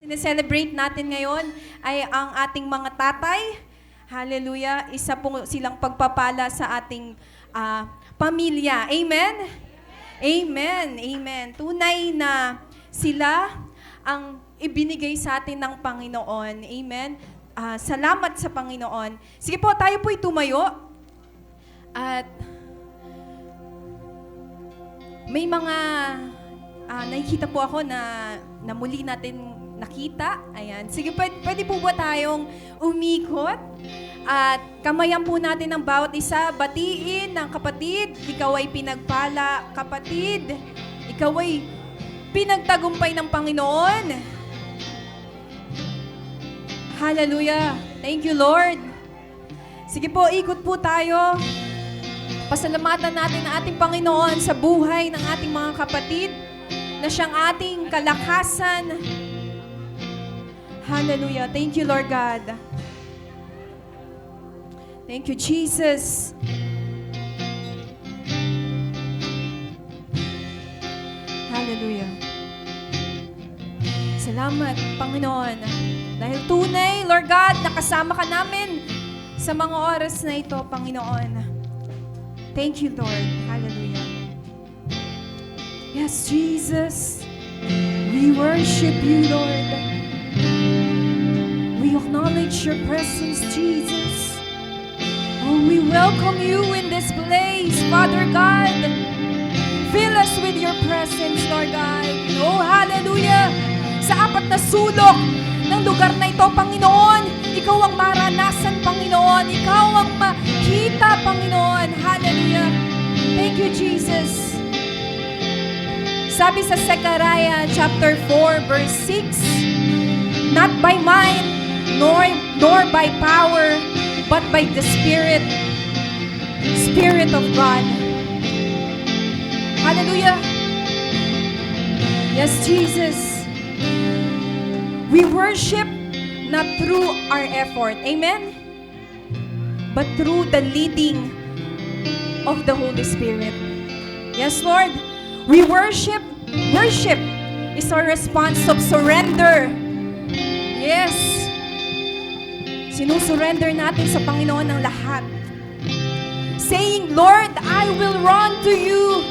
Sineselebrate natin ngayon ay ang ating mga tatay. Hallelujah. Isa po silang pagpapala sa ating pamilya. Amen? Amen. Amen. Tunay na sila ang ibinigay sa atin ng Panginoon. Amen. Salamat sa Panginoon. Sige po, tayo po'y tumayo. At may mga nakikita po ako na muli natin nakita. Ayan. Sige, pwede po ba tayong umikot? At kamayan po natin ang bawat isa. Batiin ng kapatid. Ikaw ay pinagpala. Kapatid, ikaw ay pinagtagumpay ng Panginoon. Hallelujah. Thank you, Lord. Sige po, ikot po tayo. Pasalamatan natin ang ating Panginoon sa buhay ng ating mga kapatid na siyang ating kalakasan. Hallelujah. Thank you, Lord God. Thank you, Jesus. Hallelujah. Salamat, Panginoon. Dahil tunay, Lord God, nakasama ka namin sa mga oras na ito, Panginoon. Thank you, Lord. Hallelujah. Yes, Jesus. We worship you, Lord. We acknowledge your presence, Jesus. Oh, we welcome you in this place, Father God. Fill us with your presence, Lord God. Oh, hallelujah. Sa apat na sulok ng lugar na ito, Panginoon, ikaw ang maranasan, Panginoon. Ikaw ang makita, Panginoon. Hallelujah. Thank you, Jesus. Sabi sa Zechariah chapter 4, verse 6, not by might, nor by power, but by the Spirit of God. Hallelujah. Yes, Jesus. We worship not through our effort. Amen? But through the leading of the Holy Spirit. Yes, Lord. We worship. Worship is our response of surrender. Yes. Sinusurrender natin sa Panginoon ang lahat. Saying, Lord, I will run to you.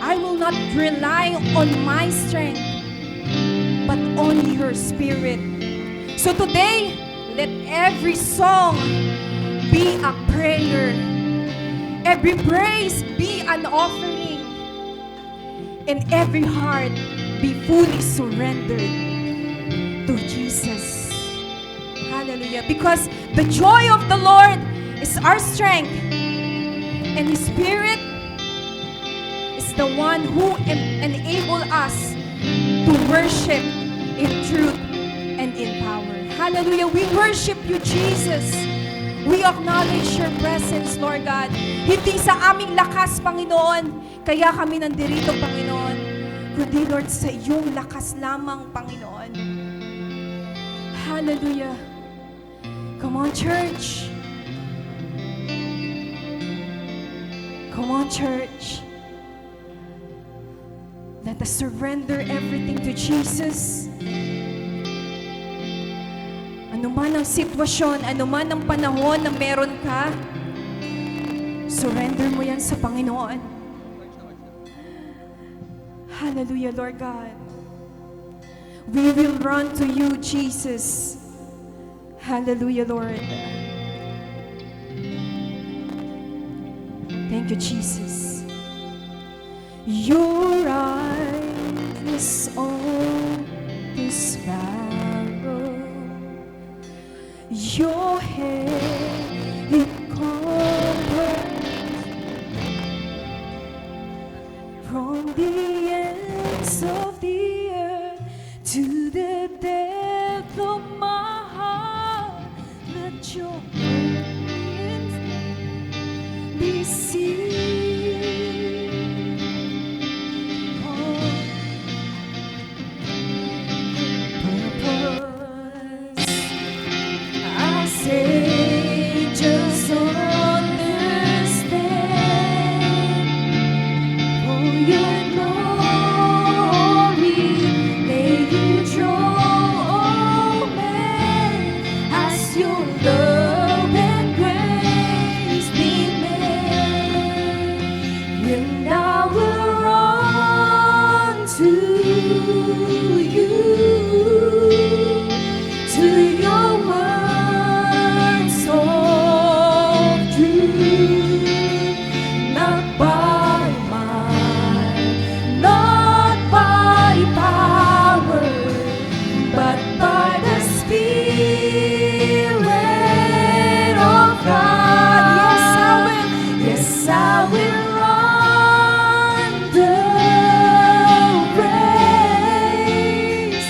I will not rely on my strength, but on your Spirit. So today, let every song be a prayer. Every praise be an offering. And every heart be fully surrendered to Jesus. Hallelujah. Because the joy of the Lord is our strength. And His Spirit is the one who enable us to worship in truth and in power. Hallelujah. We worship you, Jesus. We acknowledge your presence, Lord God. Hindi sa aming lakas, Panginoon, kaya kami nandirito, Panginoon, kundi, Lord, sa iyong lakas lamang, Panginoon. Hallelujah. Come on, church. Come on, church. Let us surrender everything to Jesus. Ano man ang sitwasyon, ano man ang panahon na meron ka, surrender mo yan sa Panginoon. Hallelujah, Lord God. We will run to you, Jesus. Hallelujah, Lord. Thank you, Jesus. Your eyes on the sparrow, your head it covers from the ends of the earth to the depth of my heart. Let your presence be seen. Just understand, for your glory, may you draw your words of truth. Not by might, not by power, but by the Spirit of God. Yes, I will run the race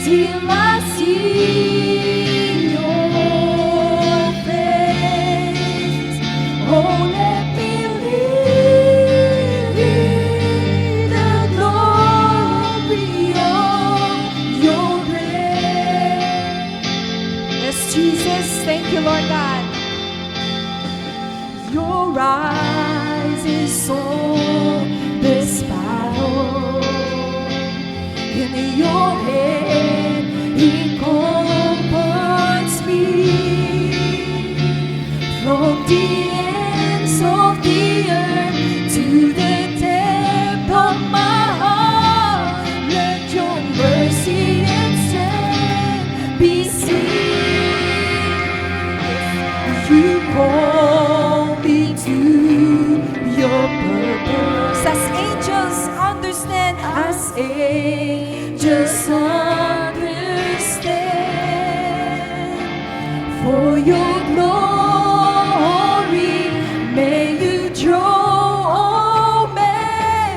till I see your face. Oh, let me live in the glory of your grace. Yes, Jesus, thank you, Lord God. Your eyes is on this battle. In your hand, He comforts me. From the ends of the earth to the depth of my heart, let your mercy and strength be seen. You call me to your purpose. As angels understand, as angels understand. For your glory, may you draw all men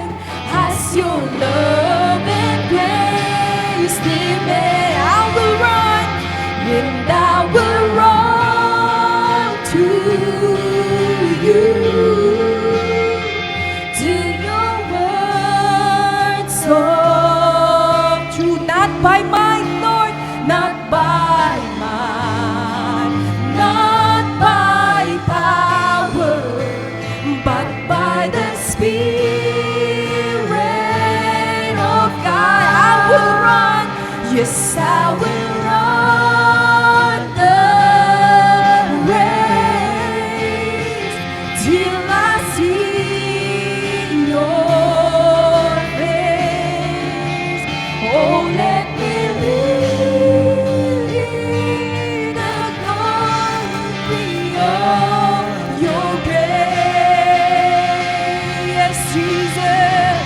as your love and grace demand. I will run and I will run to you, to your words of truth. Not by might, Lord, not by might, not by power, but by the Spirit of God. I will run, yes, I will run the race till I see your face. Oh, let me live in the glory of your grace. Yes, Jesus.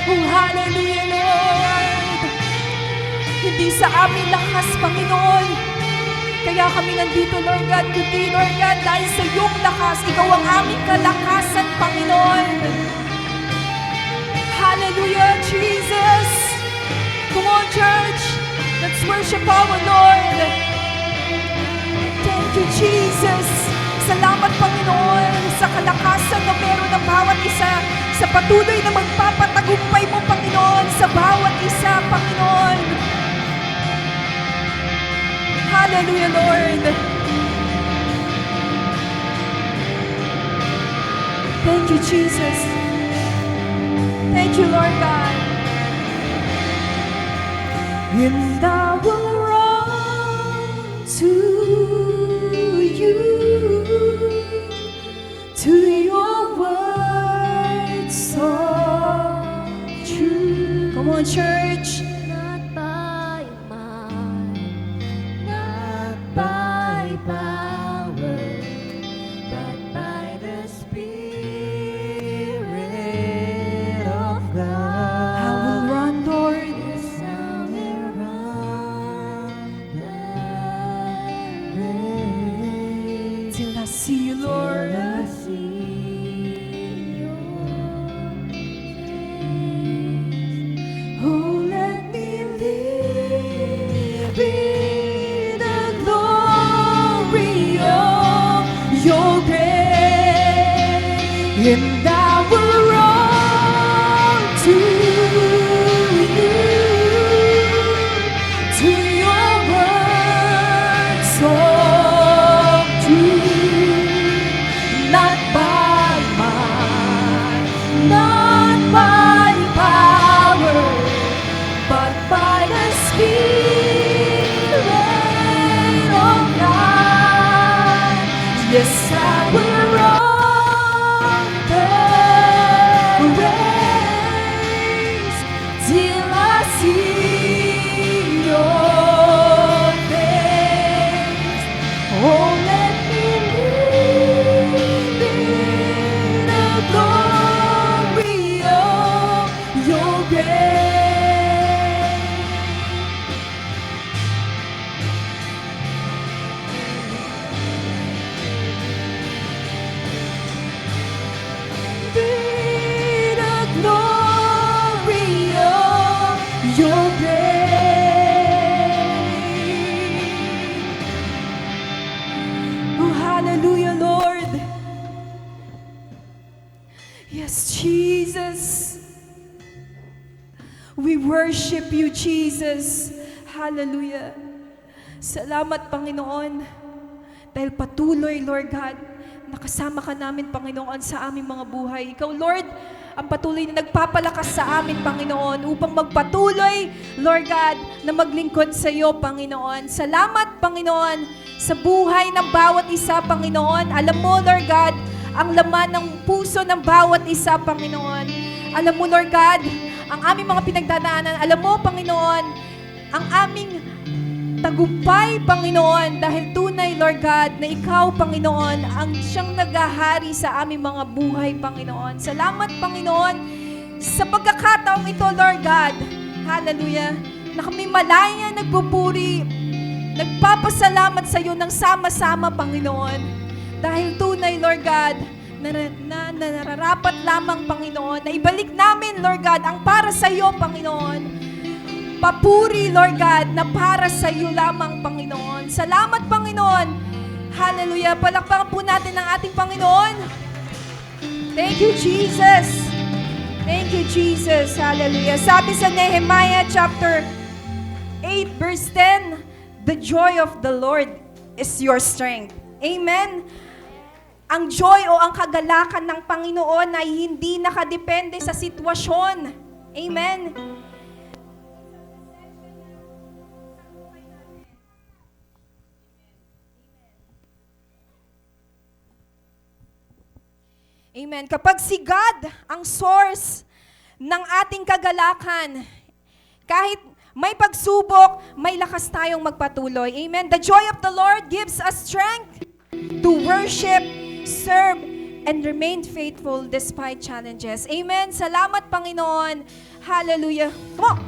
Oh, hallelujah, Lord. Hindi sa aming lakas, Panginoon, kaya kami nandito, Lord God, kundi, Lord God, dahil sa iyong lakas, ikaw ang aming kalakasan, Panginoon. Hallelujah, Jesus. Come on, church. Let's worship our Lord. Thank you, Jesus. Salamat, Panginoon, sa kalakasan na meron ng bawat isa, sa patuloy na magpapatagumpay mo, Panginoon, sa bawat isa, Panginoon. Hallelujah, Lord. Thank you, Jesus. Thank you, Lord God. And I will run to you, to your words of truth. Come on, church. Not by might, not by power, but by the Spirit of God. I will run, Lord. Yes, I will run the race till I see you, Lord. Till I see your face. Oh, let me live in the glory of your grace, and I will run to you, to your words of truth. Not by might, not by power, but by the Spirit of God. Yes, I will run the worship you, Jesus. Hallelujah. Salamat, Panginoon. Dahil patuloy, Lord God, nakasama ka namin, Panginoon, sa aming mga buhay. Ikaw, Lord, ang patuloy na nagpapalakas sa amin, Panginoon, upang magpatuloy, Lord God, na maglingkod sa iyo, Panginoon. Salamat, Panginoon, sa buhay ng bawat isa, Panginoon. Alam mo, Lord God, ang laman ng puso ng bawat isa, Panginoon. Alam mo, Lord God, ang aming mga pinagdadaanan. Alam mo, Panginoon, ang aming tagumpay, Panginoon, dahil tunay, Lord God, na Ikaw, Panginoon, ang siyang naghahari sa aming mga buhay, Panginoon. Salamat, Panginoon, sa pagkakataong ito, Lord God. Hallelujah. Na kami malaya nagpupuri, nagpapasalamat sa iyo ng sama-sama, Panginoon. Dahil tunay, Lord God, na nararapat lamang, Panginoon, na ibalik namin, Lord God, ang para sa iyo, Panginoon. Papuri, Lord God, na para sa iyo lamang, Panginoon. Salamat, Panginoon. Hallelujah. Palakpakan po natin ang ating Panginoon. Thank you, Jesus. Thank you, Jesus. Hallelujah. Sabi sa Nehemiah chapter 8, verse 10, the joy of the Lord is your strength. Amen. Ang joy o ang kagalakan ng Panginoon ay hindi nakadepende sa sitwasyon. Amen. Amen. Kapag si God ang source ng ating kagalakan, kahit may pagsubok, may lakas tayong magpatuloy. Amen. The joy of the Lord gives us strength to worship, serve, and remain faithful despite challenges. Amen. Salamat, Panginoon. Hallelujah. Come on.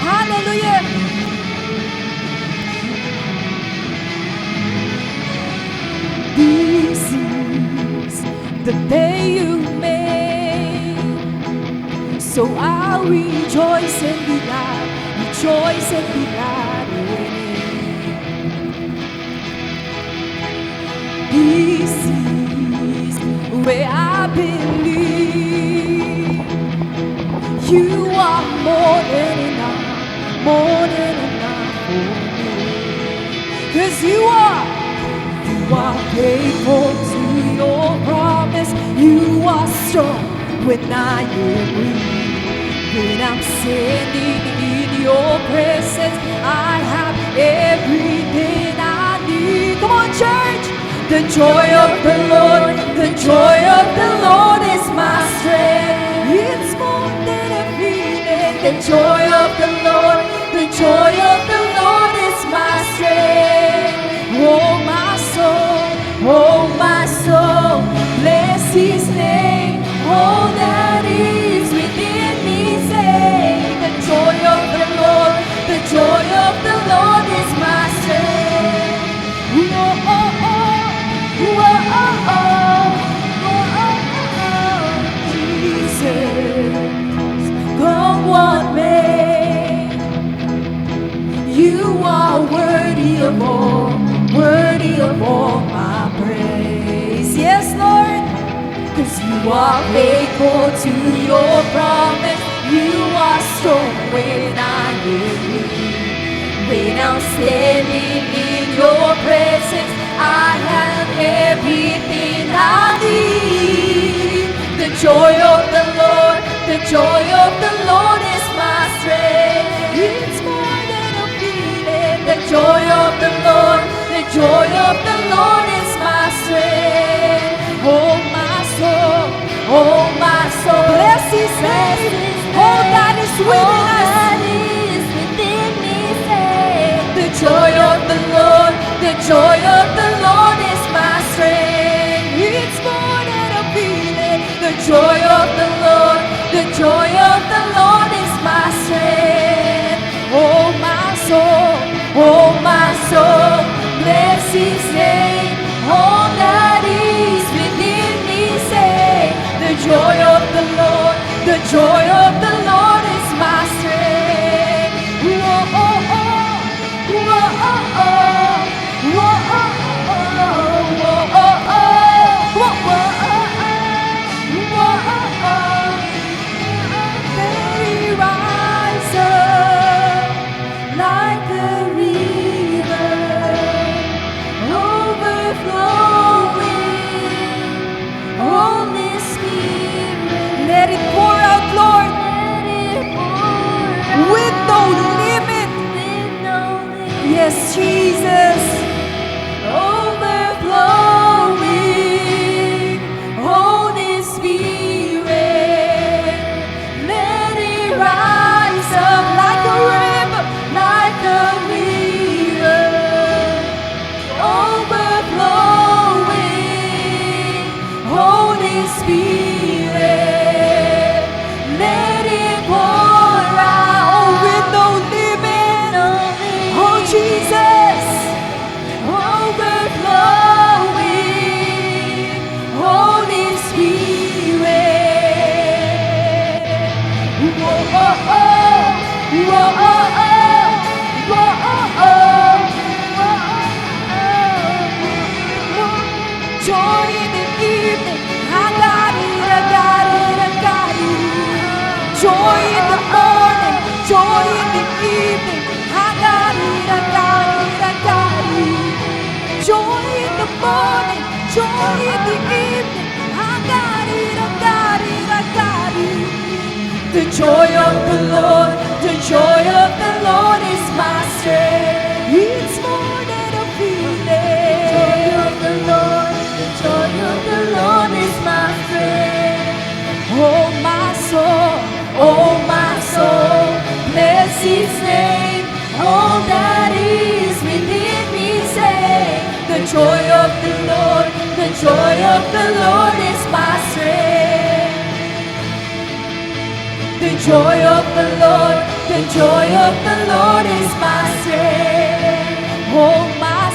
Hallelujah. This is the day you made, so I'll rejoice and be glad, rejoice and be glad in it. This is where I believe you are more than enough for me. 'Cause you are faithful to your promise. You are strong when I am weak. When I'm standing in your presence, I have everything I need. Come on, church! The joy of the Lord is my strength. It's more than a feeling. The joy of the Lord is my strength. Oh my soul, bless His name. All that is within me, say, the joy of the Lord is my strength. Jesus, come what may, you are worthy of all my praise. Yes, Lord, 'cause you are faithful to your promise. You are strong when I am weak. When I'm standing in your presence, I have everything I need. The joy of the Lord is my strength. It's more than a feeling. The joy of the Lord is my strength. Oh my soul, bless His name. All that is within me, say, the joy of the Lord is my strength. It's more than a feeling. The joy of the Lord is my strength. Oh my soul, bless His name. All that is within me, say, the joy of the Lord is my strength. Whoa, oh, oh, whoa, oh, oh, whoa, oh, Whoa, oh, oh. Whoa, oh, oh. Joy in the evening, ha-ga-di-da-ga-di-da-ga-di. Joy in the morning, joy in the evening, ha-ga-di-da-ga-di-da-ga-di. Joy in the morning, joy in the evening, ha-ga-di-da-ga-di-da-ga-di. The joy of the Lord is my strength. It's more than a feeling. The joy of the Lord is my strength. Oh my soul, bless His name. All that is within me say, the joy of the Lord is my strength. The joy of the Lord is my strength. Oh my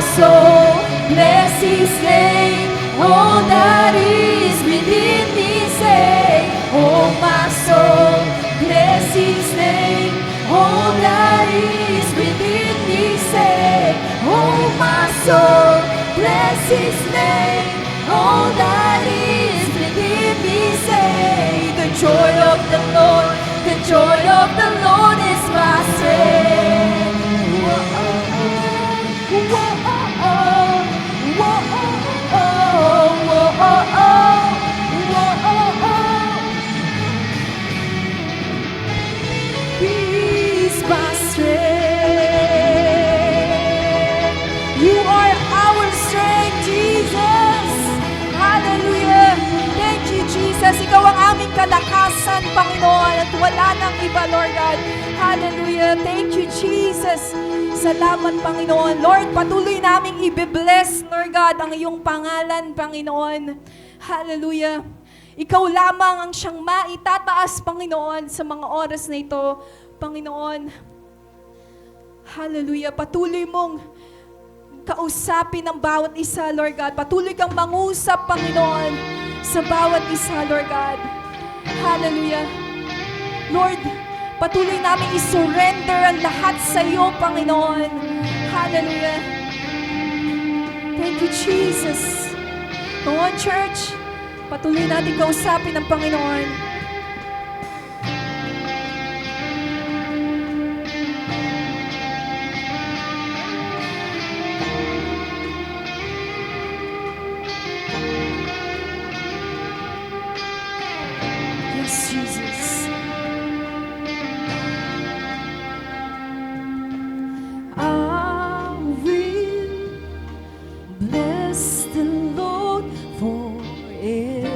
soul, bless His name. All that is within me say, oh my soul, bless His name. All that is within me say, oh my soul, bless His name. All that is within me say, the joy of the Lord is my strength. He's my strength. You are our strength, Jesus. Hallelujah. Thank you, Jesus. Ikaw ang aming kalakasan, Panginoon, at wala nang iba, Lord God. Hallelujah. Thank you, Jesus. Salamat, Panginoon. Lord, patuloy naming i-bless, Lord God, ang iyong pangalan, Panginoon. Hallelujah. Ikaw lamang ang siyang maitataas, Panginoon, sa mga oras na ito, Panginoon. Hallelujah. Patuloy mong kausapin ang bawat isa, Lord God. Patuloy kang mangusap, Panginoon, sa bawat isa, Lord God. Hallelujah. Lord, patuloy namin i-surrender ang lahat sa iyo, Panginoon. Hallelujah. Thank you, Jesus. Come on, church. Patuloy natin kausapin ang Panginoon. Yes, Jesus. I will bless the Lord forever.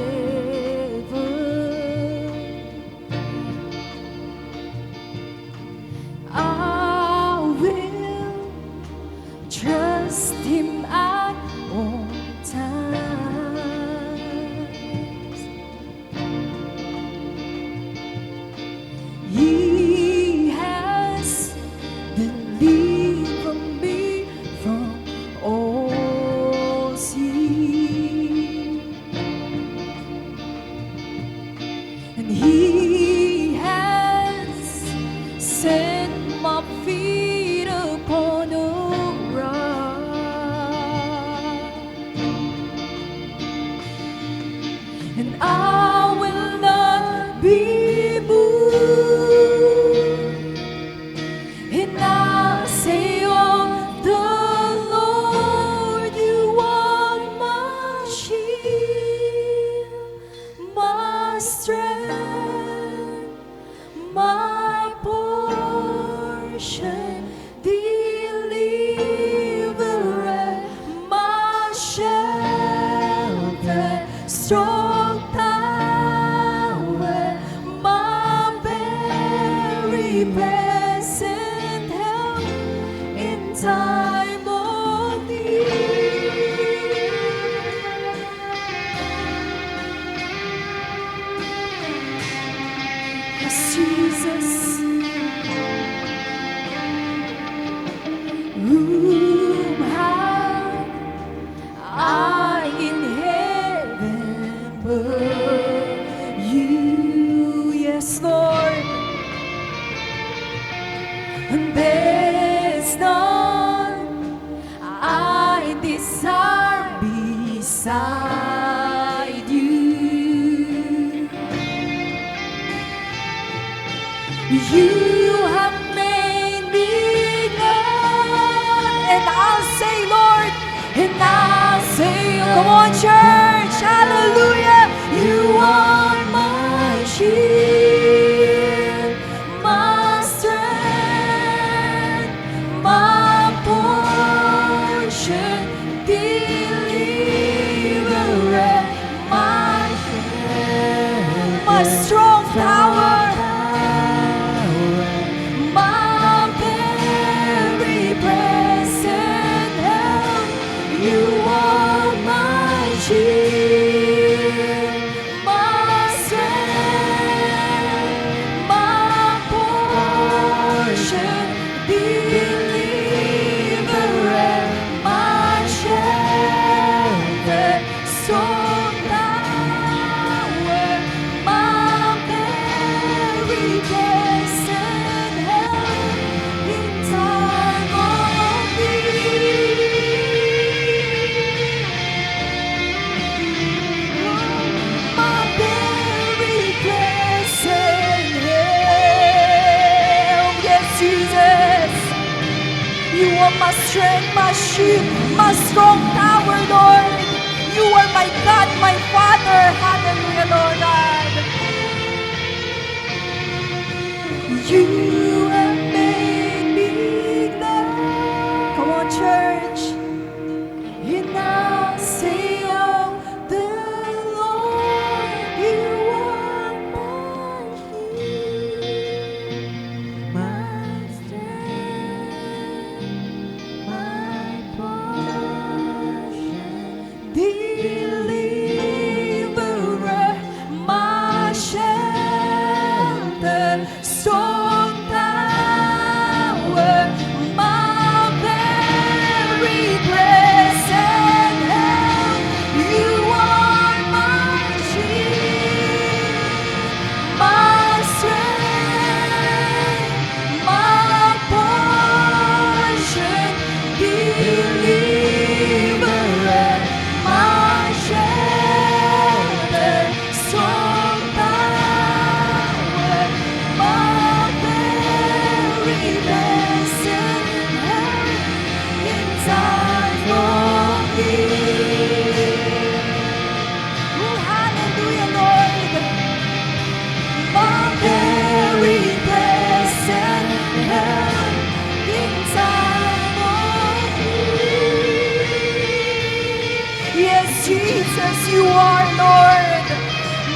I will trust Him at all times. He has delivered me from all sin, and He has set my feet upon a rock, and I will not be moved. And I say of the Lord, you are my shield, my strength, my portion, deliverer, my shelter, strong tower, my very present help in time of need. Yes, Jesus. Whom have I in heaven but you? Yes, Lord. You have made me glad. And I'll say, Lord, and I'll say, come on, church, hallelujah. You are my shield, my strength, my portion, deliverer, my friend, my strong tower, my very present help. You are my shield, my strength, my portion, deliverer, my shelter, strong tower, my very present help in time of need. My very present help. Yes, Jesus. You are my strength, my shield, my strong tower, Lord. You are my God, my Father. Hallelujah, Lord God. You have made me glad. Come on, church. And I'll say of the Lord, you are my shield, my strength, my portion, deliverer, my shelter, strong tower, my very present help. You are my shield, my strength, my portion, deliverer, my shelter, strong tower, my very present help in time of need. Oh, hallelujah, Lord. My very present help in time of need. Yes, Jesus, you are Lord.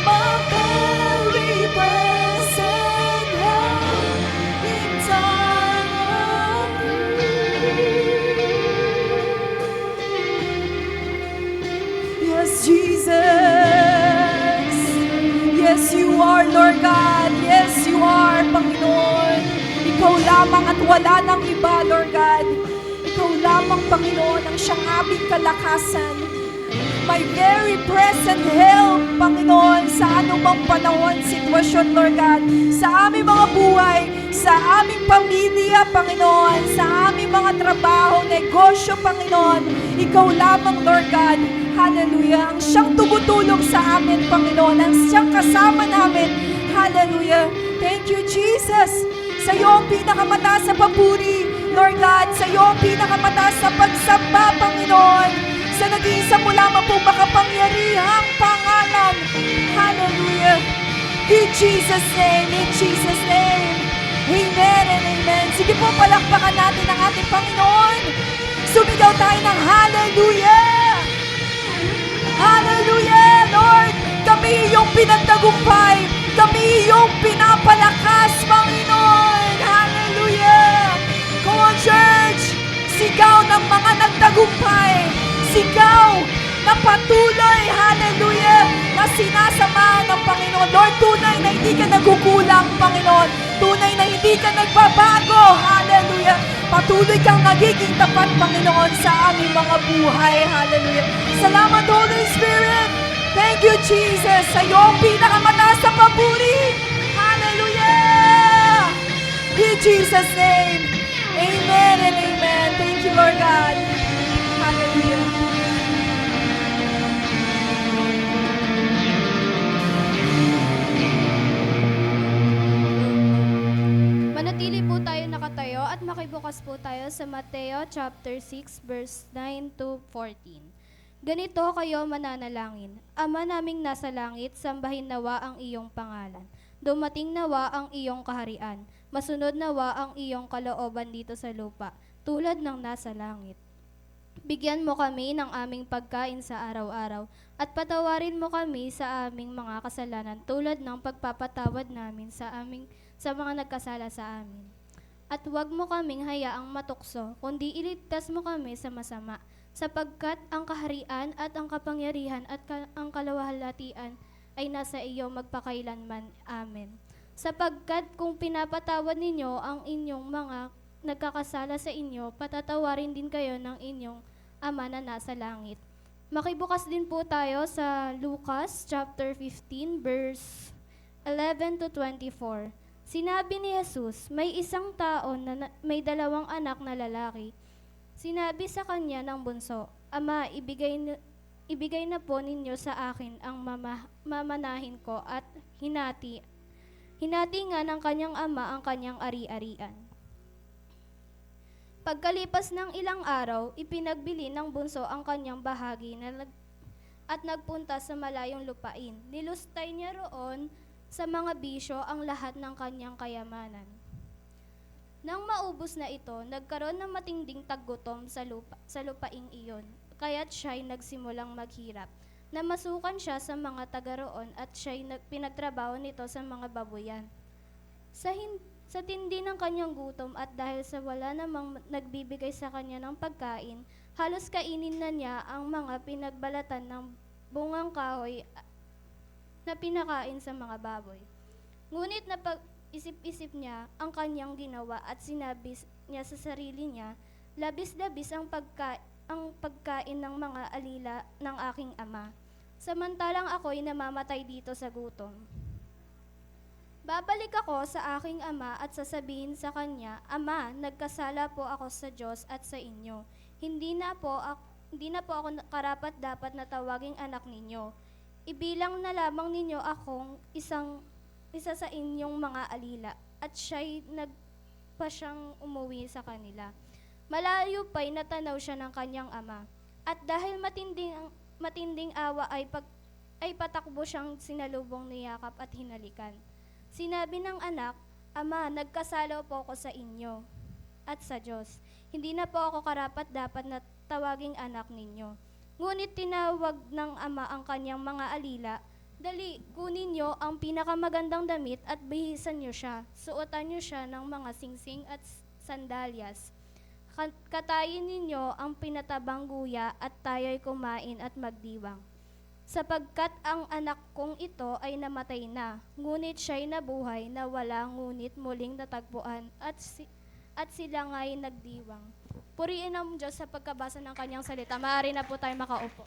My very present help in time of need. Yes, Jesus. Yes, you are, Lord God. Yes, you are, Panginoon. Ikaw lamang at wala nang iba, Lord God. Ikaw lamang, Panginoon, ang siyang aming kalakasan. My very present help, Panginoon, sa anumang panahon, sitwasyon, Lord God. Sa aming mga buhay, sa aming pamilya, Panginoon, sa aming mga trabaho, negosyo, Panginoon. Ikaw lamang, Lord God. Hallelujah. Ang siyang tumutulong sa amin, Panginoon. Ang siyang kasama namin. Hallelujah. Thank you, Jesus. Sa iyo ang pinakamataas sa papuri, Lord God. Sa iyo ang pinakamataas sa pagsamba, Panginoon. Sa nag-iisa mo lamang pong makapangyarihang pangalan. Hallelujah. In Jesus' name, in Jesus' name. Amen and amen. Sige po, palakpakan natin ang ating Panginoon. Sumigaw tayo ng hallelujah. Hallelujah, Lord. Kami iyong pinagtagumpay. Kami iyong pinapalakas, Panginoon. Hallelujah. Come on, church. Sigaw ng mga nagtagumpay. Sigaw na patuloy, hallelujah, na sinasamahan ng Panginoon. Lord, tunay na hindi ka nagkukulang, Panginoon. Tunay na hindi ka nagbabago, hallelujah. Patuloy kang nagiging tapat, Panginoon, sa aming mga buhay, hallelujah. Salamat, Holy Spirit. Thank you, Jesus. Sa iyo ang pinakamataas sa papuri. Hallelujah. In Jesus' name. Amen and amen. Thank you, Lord God. Hallelujah. po tayo sa Mateo chapter 6 verse 9 to 14. Ganito kayo mananalangin: Ama naming nasa langit, sambahin nawa ang iyong pangalan. Dumating nawa ang iyong kaharian. Masunod nawa ang iyong kalooban dito sa lupa, tulad ng nasa langit. Bigyan mo kami ng aming pagkain sa araw-araw at patawarin mo kami sa aming mga kasalanan tulad ng pagpapatawad namin sa mga nagkasala sa amin. At huwag mo kaming hayaang matukso, kundi iligtas mo kami sa masama, sapagkat ang kaharian at ang kapangyarihan at ang kalawalhatian ay nasa iyo magpakailanman. Amen. Sapagkat kung pinapatawad ninyo ang inyong mga nagkakasala sa inyo, patatawarin din kayo ng inyong Ama na nasa langit. Makibukas din po tayo sa Lucas chapter 15 verse 11 to 24. Sinabi ni Jesus, may isang tao na may dalawang anak na lalaki. Sinabi sa kanya ng bunso, Ama, ibigay na po ninyo sa akin ang mamanahin ko, at hinati nga ng kanyang ama ang kanyang ari-arian. Pagkalipas ng ilang araw, ipinagbili ng bunso ang kanyang bahagi at nagpunta sa malayong lupain. Nilustay niya roon sa mga bisyo ang lahat ng kanyang kayamanan. Nang maubos na ito, nagkaroon ng matinding taggutom sa lupaing iyon, kaya't siya'y nagsimulang maghirap. Namasukan siya sa mga taga roon at siya'y pinagtrabaho nito sa mga babuyan. Sa tindi ng kanyang gutom at dahil sa wala namang nagbibigay sa kanya ng pagkain, halos kainin na niya ang mga pinagbalatan ng bungang kahoy na pinakain sa mga baboy. Ngunit napag-isip-isip niya ang kanyang ginawa at sinabi niya sa sarili niya, labis-labis ang pagkain ng mga alila ng aking ama, samantalang ako'y namamatay dito sa gutom. Babalik ako sa aking ama at sasabihin sa kanya, Ama, nagkasala po ako sa Diyos at sa inyo. Hindi na po ako karapat-dapat na tawaging anak ninyo. Ibilang na lamang ninyo akong isa sa inyong mga alila. At siya'y nagpa siyang umuwi sa kanila. Malayo pa'y natanaw siya ng kanyang ama. At dahil matinding awa ay patakbo siyang sinalubong ni Yakap at hinalikan. Sinabi ng anak, Ama, nagkasala po ako sa inyo at sa Diyos. Hindi na po ako karapat-dapat na tawaging anak ninyo. Ngunit tinawag ng ama ang kanyang mga alila, Dali, kunin niyo ang pinakamagandang damit at bihisan niyo siya. Suotan niyo siya ng mga singsing at sandalyas. Katayin ninyo ang pinatabang guya at tayo'y kumain at magdiwang. Sapagkat ang anak kong ito ay namatay na, ngunit siya'y nabuhay na wala ngunit muling natagpuan at sila nga'y nagdiwang. Purihin ang Diyos sa pagkabasa ng kanyang salita. Maaari na po tayo makaupo.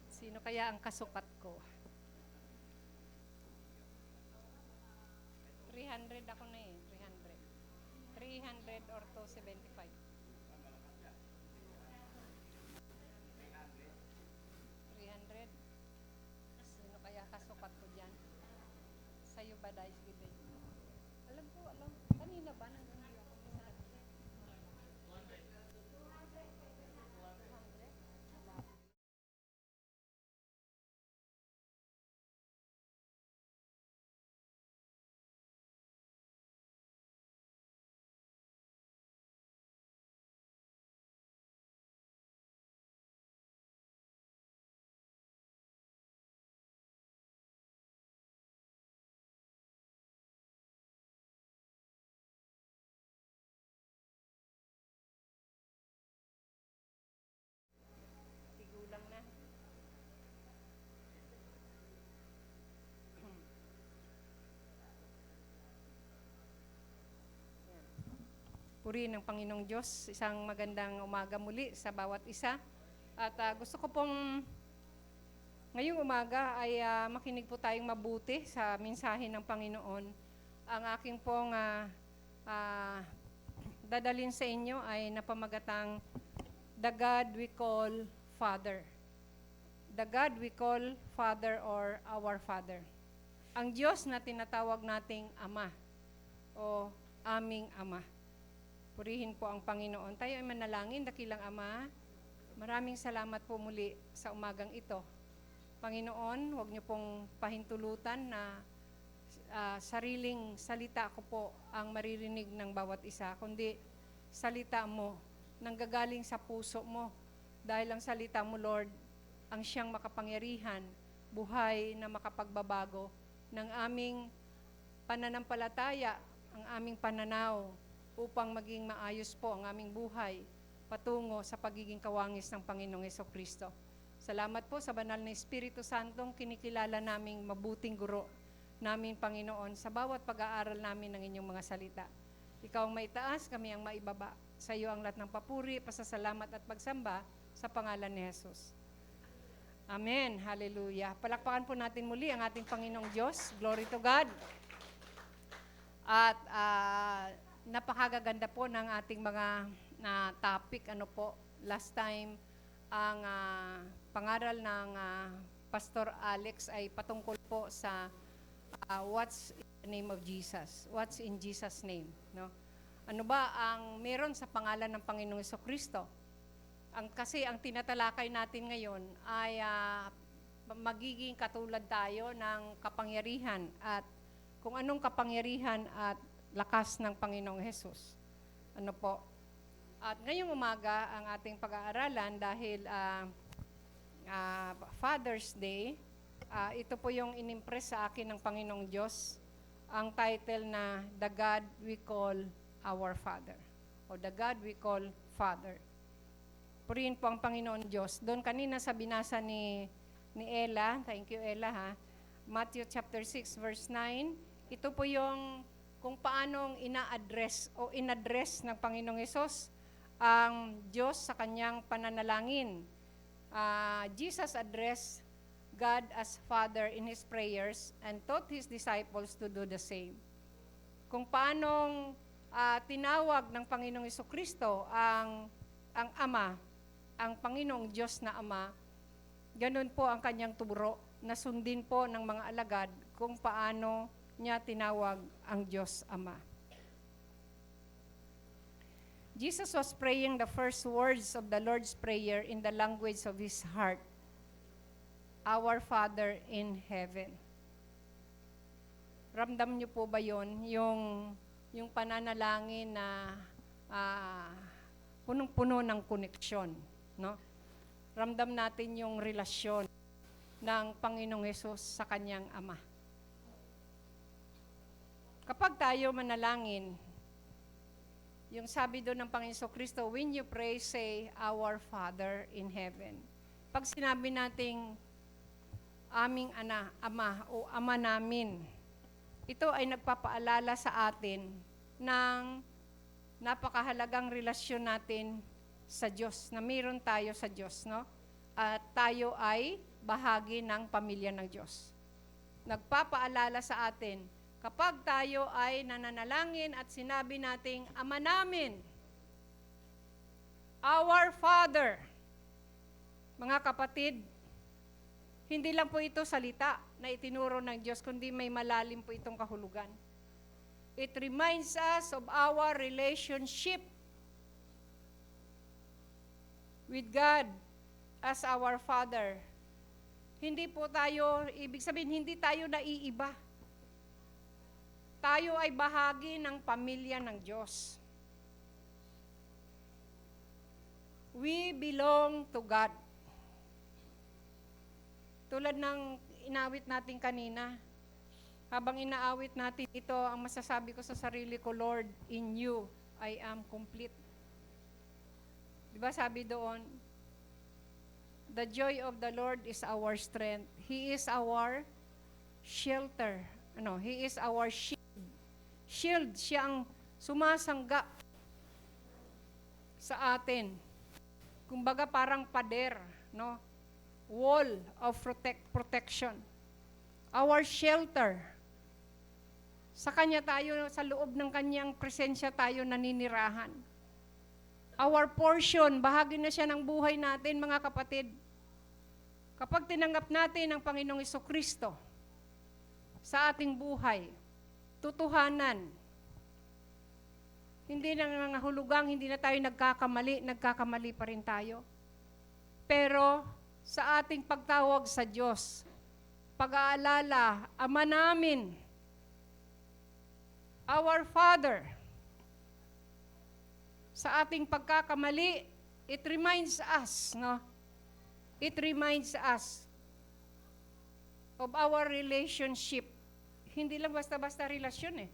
Sino kaya ang kasukat ko? 300 ako na eh, 300. 300 or 275. 300. Sino kaya kasukat ko dyan? Sa'yo ba dahil bibig? Alam ko, alam. Kanina ba nang hindi ako masarap? Tigulang na. Purihin ng Panginoong Diyos, isang magandang umaga muli sa bawat isa. At gusto ko pong ngayong umaga ay makinig po tayong mabuti sa mensahe ng Panginoon. Ang aking pong dadalhin sa inyo ay napamagatang The God we call Father. The God we call Father or our Father. Ang Diyos na tinatawag nating Ama o aming Ama. Purihin po ang Panginoon. Tayo ay manalangin, dakilang Ama. Maraming salamat po muli sa umagang ito. Panginoon, huwag niyo pong pahintulutan na sariling salita ko po ang maririnig ng bawat isa, kundi salita mo, nanggagaling sa puso mo. Dahil ang salita mo, Lord, ang siyang makapangyarihan, buhay na makapagbabago ng aming pananampalataya, ang aming pananaw, upang maging maayos po ang aming buhay patungo sa pagiging kawangis ng Panginoong Hesukristo. Salamat po sa banal na Espiritu Santong kinikilala naming mabuting guro namin, Panginoon, sa bawat pag-aaral namin ng inyong mga salita. Ikaw ang maitaas, kami ang maibaba. Sa iyo ang lahat ng papuri, pasasalamat at pagsamba sa pangalan ni Jesus. Amen. Hallelujah. Palakpakan po natin muli ang ating Panginoong Diyos. Glory to God. At napakagaganda po ng ating mga topic. Last time, ang pangaral ng Pastor Alex ay patungkol po sa what's in the name of Jesus? What's in Jesus' name? No? Ano ba ang meron sa pangalan ng Panginoong Hesukristo? Kasi ang tinatalakay natin ngayon ay magiging katulad tayo ng kapangyarihan at kung anong kapangyarihan at lakas ng Panginoong Hesus. Ano po? At ngayong umaga ang ating pag-aaralan dahil Father's Day, ito po yung inimpress sa akin ng Panginoong Diyos, ang title na The God We Call Our Father o The God We Call Father. Purihin po ang Panginoon Diyos. Doon kanina sa binasa ni Ella, thank you Ella ha, Matthew chapter 6 verse 9, ito po yung kung paanong ina-address o in-address ng Panginoong Hesus ang Diyos sa kanyang pananalangin. Jesus addressed God as Father in His prayers and taught His disciples to do the same. Kung paanong tinawag ng Panginoong Hesukristo ang Ama, ang Panginoong Diyos na Ama, ganun po ang kanyang turo na sundin po ng mga alagad kung paano niya tinawag ang Diyos Ama. Jesus was praying the first words of the Lord's Prayer in the language of His heart. Our Father in Heaven. Ramdam niyo po ba yon? Yung pananalangin na punong-puno ng koneksyon. No? Ramdam natin yung relasyon ng Panginoong Hesus sa kanyang Ama. Kapag tayo manalangin, yung sabi doon ng Panginoon Kristo, when you pray, say, Our Father in Heaven. Pag sinabi nating aming Ama o Ama namin, ito ay nagpapaalala sa atin ng napakahalagang relasyon natin sa Diyos, na mayroon tayo sa Diyos, no? At tayo ay bahagi ng pamilya ng Diyos. Nagpapaalala sa atin, Kapag tayo ay nananalangin at sinabi nating, Ama namin, Our Father, mga kapatid, hindi lang po ito salita na itinuro ng Diyos, kundi may malalim po itong kahulugan. It reminds us of our relationship with God as our Father. Hindi po tayo, ibig sabihin, hindi tayo naiiba. Tayo ay bahagi ng pamilya ng Diyos. We belong to God. Tulad ng inawit natin kanina, habang inaawit natin ito, ang masasabi ko sa sarili ko, Lord, in you, I am complete. Diba sabi doon, the joy of the Lord is our strength. He is our shelter. He is our shield. Shield, siya ang sumasangga sa atin. Kumbaga parang pader, no? Wall of protection. Our shelter. Sa Kanya tayo, sa loob ng Kanyang presensya tayo naninirahan. Our portion, bahagi na siya ng buhay natin, mga kapatid. Kapag tinanggap natin ang Panginoong Jesucristo sa ating buhay, tutuhanan, hindi na nangahulugang, hindi na tayo nagkakamali pa rin tayo. Pero sa ating pagtawag sa Diyos, pag-aalala, Ama namin, Our Father, sa ating pagkakamali, it reminds us, no? It reminds us of our relationship. Hindi lang basta-basta relasyon eh.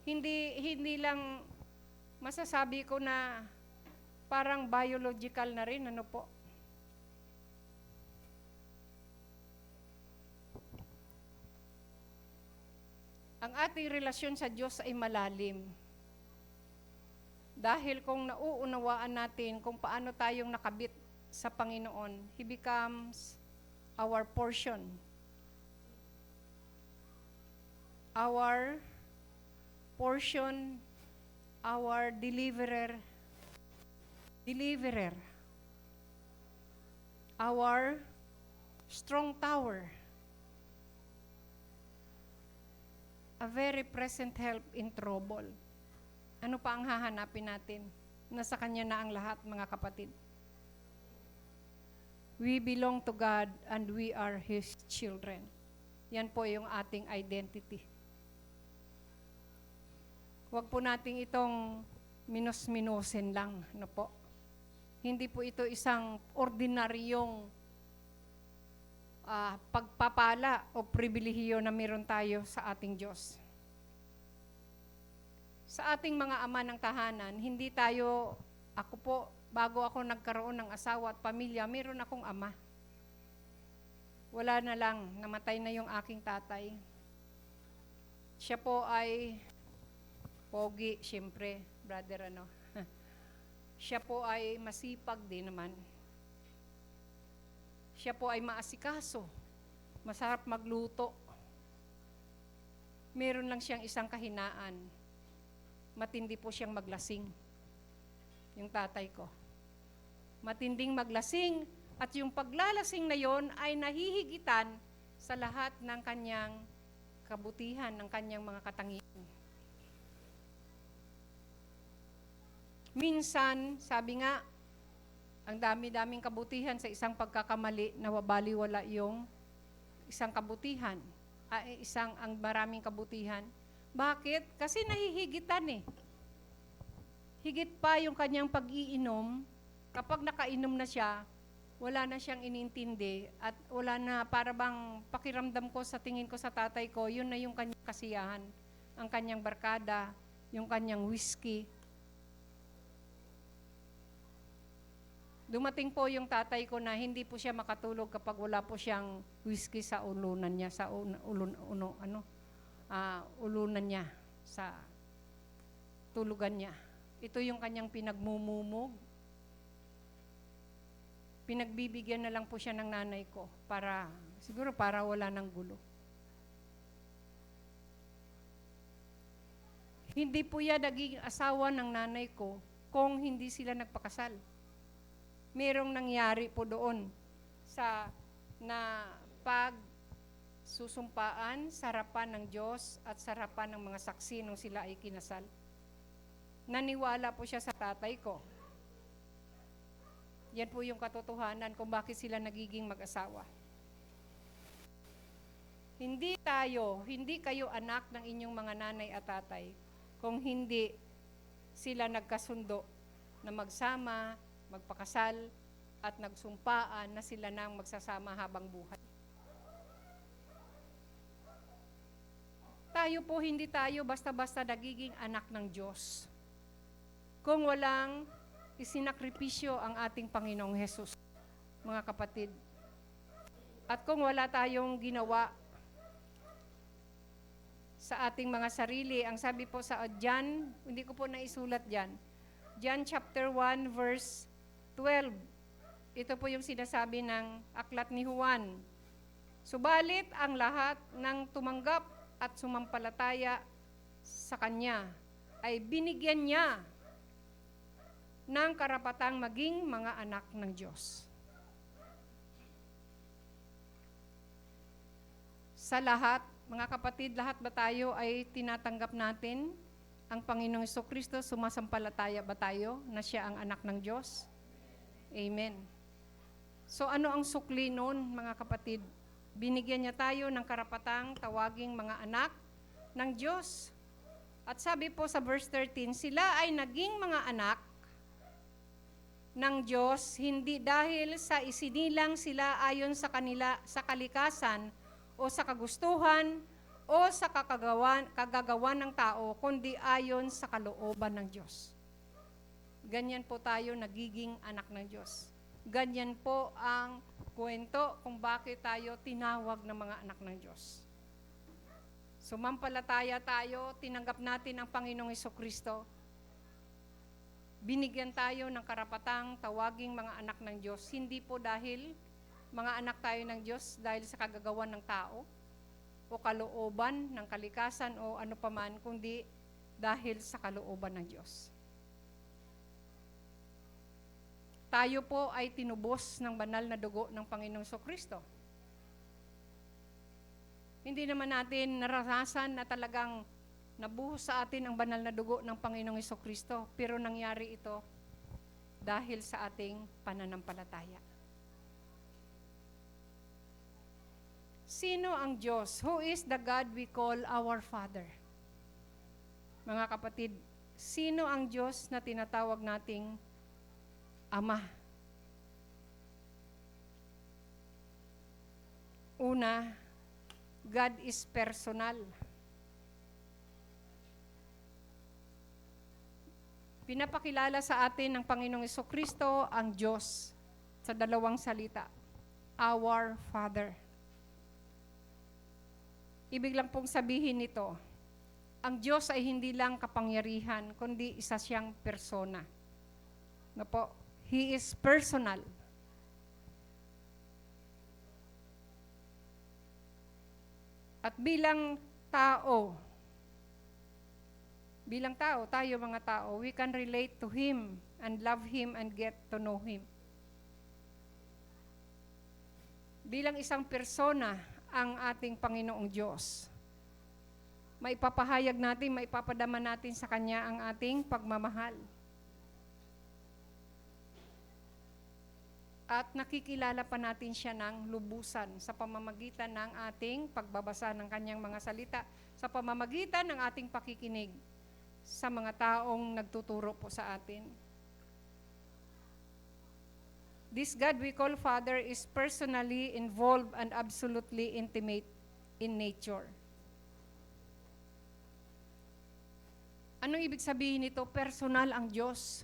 Hindi lang masasabi ko na parang biological na rin, ano po? Ang ating relasyon sa Diyos ay malalim. Dahil kung nauunawaan natin kung paano tayong nakabit sa Panginoon, He becomes our portion. Our portion, our deliverer, our strong tower, a very present help in trouble. Ano pa ang hahanapin natin? Nasa Kanya na ang lahat, mga kapatid. We belong to God and we are His children. Yan po yung ating identity. Huwag po nating itong minus-minusin lang, ano po? Hindi po ito isang ordinaryong pagpapala o pribilehiyo na meron tayo sa ating Diyos. Sa ating mga ama ng tahanan, hindi tayo, ako po, bago ako nagkaroon ng asawa at pamilya, meron akong ama. Wala na lang, namatay na yung aking tatay. Siya po ay pogi, siyempre, brother, Siya po ay masipag din naman. Siya po ay maasikaso, masarap magluto. Meron lang siyang isang kahinaan. Matindi po siyang maglasing. Yung tatay ko. Matinding maglasing at yung paglalasing na yon ay nahihigitan sa lahat ng kanyang kabutihan, ng kanyang mga katangian. Minsan, sabi nga, ang dami-daming kabutihan sa isang pagkakamali, nawabaliwala yung isang kabutihan. Ang maraming kabutihan. Bakit? Kasi nahihigitan eh. Higit pa yung kanyang pag-iinom, kapag nakainom na siya, wala na siyang inintindi at wala na, para bang pakiramdam ko sa tingin ko sa tatay ko, yun na yung kanyang kasiyahan, ang kanyang barkada, yung kanyang whiskey. Dumating po yung tatay ko na hindi po siya makatulog kapag wala po siyang whiskey sa ulunan niya, sa ulunan niya, sa tulugan niya. Ito yung kanyang pinagmumumog. Pinagbibigyan na lang po siya ng nanay ko siguro para wala ng gulo. Hindi po yan naging asawa ng nanay ko kung hindi sila nagpakasal. Merong nangyari po doon sa na pag susumpaan sa harapan ng Diyos at sa harapan ng mga saksi nung sila ay kinasal. Naniwala po siya sa tatay ko. Yan po yung katotohanan kung bakit sila nagiging mag-asawa. Hindi kayo anak ng inyong mga nanay at tatay kung hindi sila nagkasundo na magsama, magpakasal, at nagsumpaan na sila nang magsasama habang buhay. Hindi tayo basta-basta nagiging anak ng Diyos kung walang isinakripisyo ang ating Panginoong Hesus, mga kapatid. At kung wala tayong ginawa sa ating mga sarili, ang sabi po sa John, hindi ko po naisulat dyan, John chapter 1 verse 12, ito po yung sinasabi ng aklat ni Juan. Subalit ang lahat ng tumanggap at sumampalataya sa Kanya ay binigyan niya ng karapatang maging mga anak ng Diyos. Sa lahat, mga kapatid, lahat ba tayo ay tinatanggap natin ang Panginoong Jesucristo? Sumasampalataya ba tayo na siya ang anak ng Diyos? Amen. So ano ang sukli nun, mga kapatid? Binigyan niya tayo ng karapatang tawaging mga anak ng Diyos. At sabi po sa verse 13, sila ay naging mga anak ng Diyos, hindi dahil sa isinilang sila ayon sa kanila sa kalikasan o sa kagustuhan o sa kagagawan ng tao, kundi ayon sa kalooban ng Diyos. Ganyan po tayo nagiging anak ng Diyos. Ganyan po ang kwento kung bakit tayo tinawag ng mga anak ng Diyos. Sumampalataya tayo, tinanggap natin ang Panginoong Jesucristo. Binigyan tayo ng karapatang tawaging mga anak ng Diyos. Hindi po dahil mga anak tayo ng Diyos dahil sa kagagawan ng tao o kalooban ng kalikasan o ano paman, kundi dahil sa kalooban ng Diyos. Tayo po ay tinubos ng banal na dugo ng Panginoong Jesucristo. Hindi naman natin naranasan na talagang nabuhos sa atin ang banal na dugo ng Panginoong Jesucristo, pero nangyari ito dahil sa ating pananampalataya. Sino ang Diyos? Who is the God we call our Father? Mga kapatid, sino ang Diyos na tinatawag nating Ama? Una, God is personal. Pinapakilala sa atin ng Panginoong Jesucristo ang Diyos sa dalawang salita, our Father. Ibig lang pong sabihin nito, ang Diyos ay hindi lang kapangyarihan, kundi isa siyang persona. No po? He is personal. At bilang tao, tayo mga tao, we can relate to Him and love Him and get to know Him. Bilang isang persona, ang ating Panginoong Diyos. Maipapahayag natin, maipapadama natin sa Kanya ang ating pagmamahal. At nakikilala pa natin siya ng lubusan sa pamamagitan ng ating pagbabasa ng Kanyang mga salita, sa pamamagitan ng ating pakikinig sa mga taong nagtuturo po sa atin. This God we call Father is personally involved and absolutely intimate in nature. Anong ibig sabihin nito? Personal ang Diyos.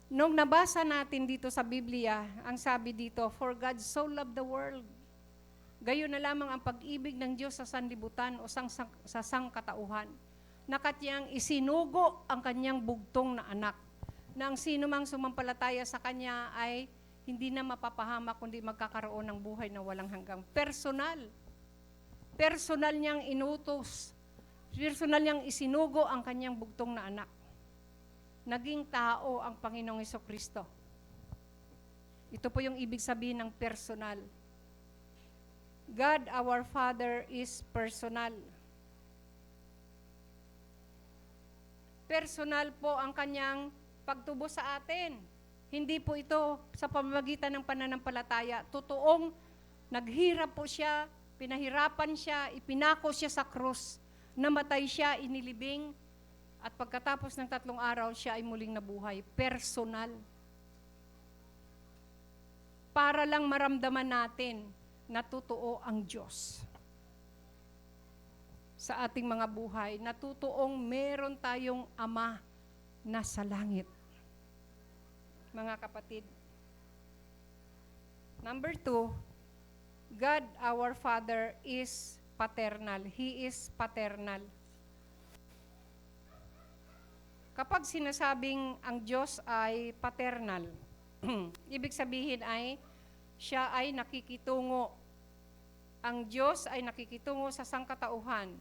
Nung nabasa natin dito sa Biblia, ang sabi dito, for God so loved the world. Gayon na lamang ang pag-ibig ng Diyos sa sanlibutan o sa sangkatauhan, na Kanyang isinugo ang Kanyang bugtong na anak, na ang sino mang sumampalataya sa Kanya ay hindi na mapapahamak, kundi magkakaroon ng buhay na walang hanggang. Personal. Personal niyang inutos Personal niyang isinugo ang kanyang bugtong na anak. Naging tao ang Panginoong Hesukristo. Ito po yung ibig sabihin ng personal. God, our Father, is personal. Personal po ang kanyang pagtubo sa atin. Hindi po ito sa pamamagitan ng pananampalataya. Totoong naghirap po siya, pinahirapan siya, ipinako siya sa krus. Namatay siya, inilibing, at pagkatapos ng 3 araw, siya ay muling nabuhay. Personal. Para lang maramdaman natin na totoo ang Diyos sa ating mga buhay, na totoong meron tayong Ama na sa langit. Mga kapatid. Number 2, God our Father is paternal. He is paternal. Kapag sinasabing ang Diyos ay paternal, ibig sabihin ay siya ay nakikitungo. Ang Diyos ay nakikitungo sa sangkatauhan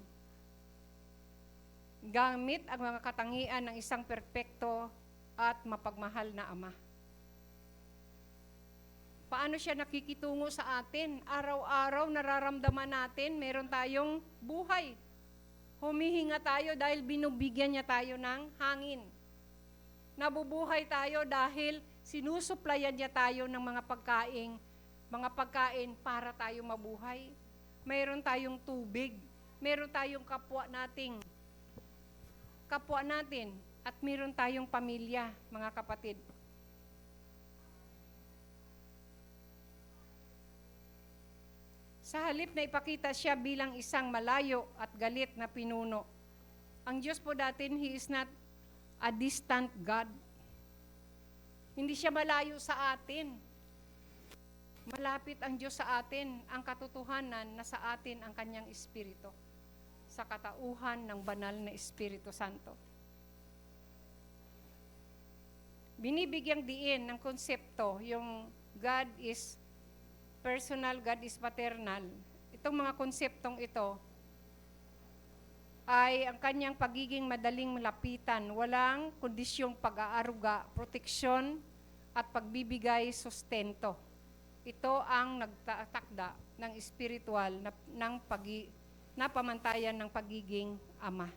gamit ang mga katangian ng isang perpekto at mapagmahal na Ama. Paano siya nakikitungo sa atin? Araw-araw nararamdaman natin, meron tayong buhay. Humihinga tayo dahil binubigyan niya tayo ng hangin. Nabubuhay tayo dahil sinusuplayan niya tayo ng mga pagkain para tayo mabuhay. Meron tayong tubig, meron tayong kapwa natin, at meron tayong pamilya, mga kapatid. Sa halip na ipakita siya bilang isang malayo at galit na pinuno, ang Diyos po datin, He is not a distant God. Hindi siya malayo sa atin. Malapit ang Diyos sa atin, ang katotohanan na sa atin ang Kanyang Espiritu, sa katauhan ng banal na Espiritu Santo. Binibigyang diin ng konsepto, yung God is personal, God is paternal. Itong mga konseptong ito ay ang kanyang pagiging madaling malapitan, walang kondisyong pag-aaruga, proteksyon at pagbibigay sustento. Ito ang nagtatakda ng espiritual na pamantayan ng pagiging Ama.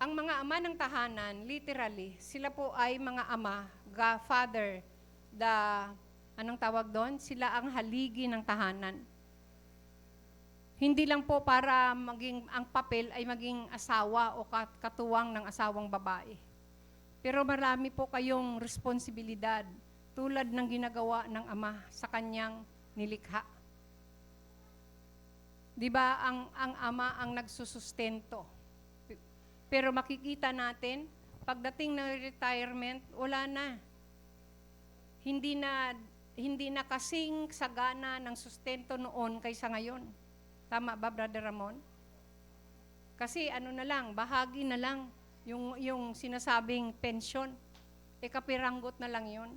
Ang mga ama ng tahanan, literally, sila po ay mga ama, father, anong tawag doon? Sila ang haligi ng tahanan. Hindi lang po para ang papel ay maging asawa o katuwang ng asawang babae. Pero marami po kayong responsibilidad tulad ng ginagawa ng Ama sa kanyang nilikha. Di ba ang Ama ang nagsusustento? Pero makikita natin, pagdating ng retirement, wala na. Hindi na kasing sagana ng sustento noon kaysa ngayon. Tama ba, Brother Ramon? Kasi na lang, bahagi na lang yung sinasabing pensyon. Kapiranggot na lang yun.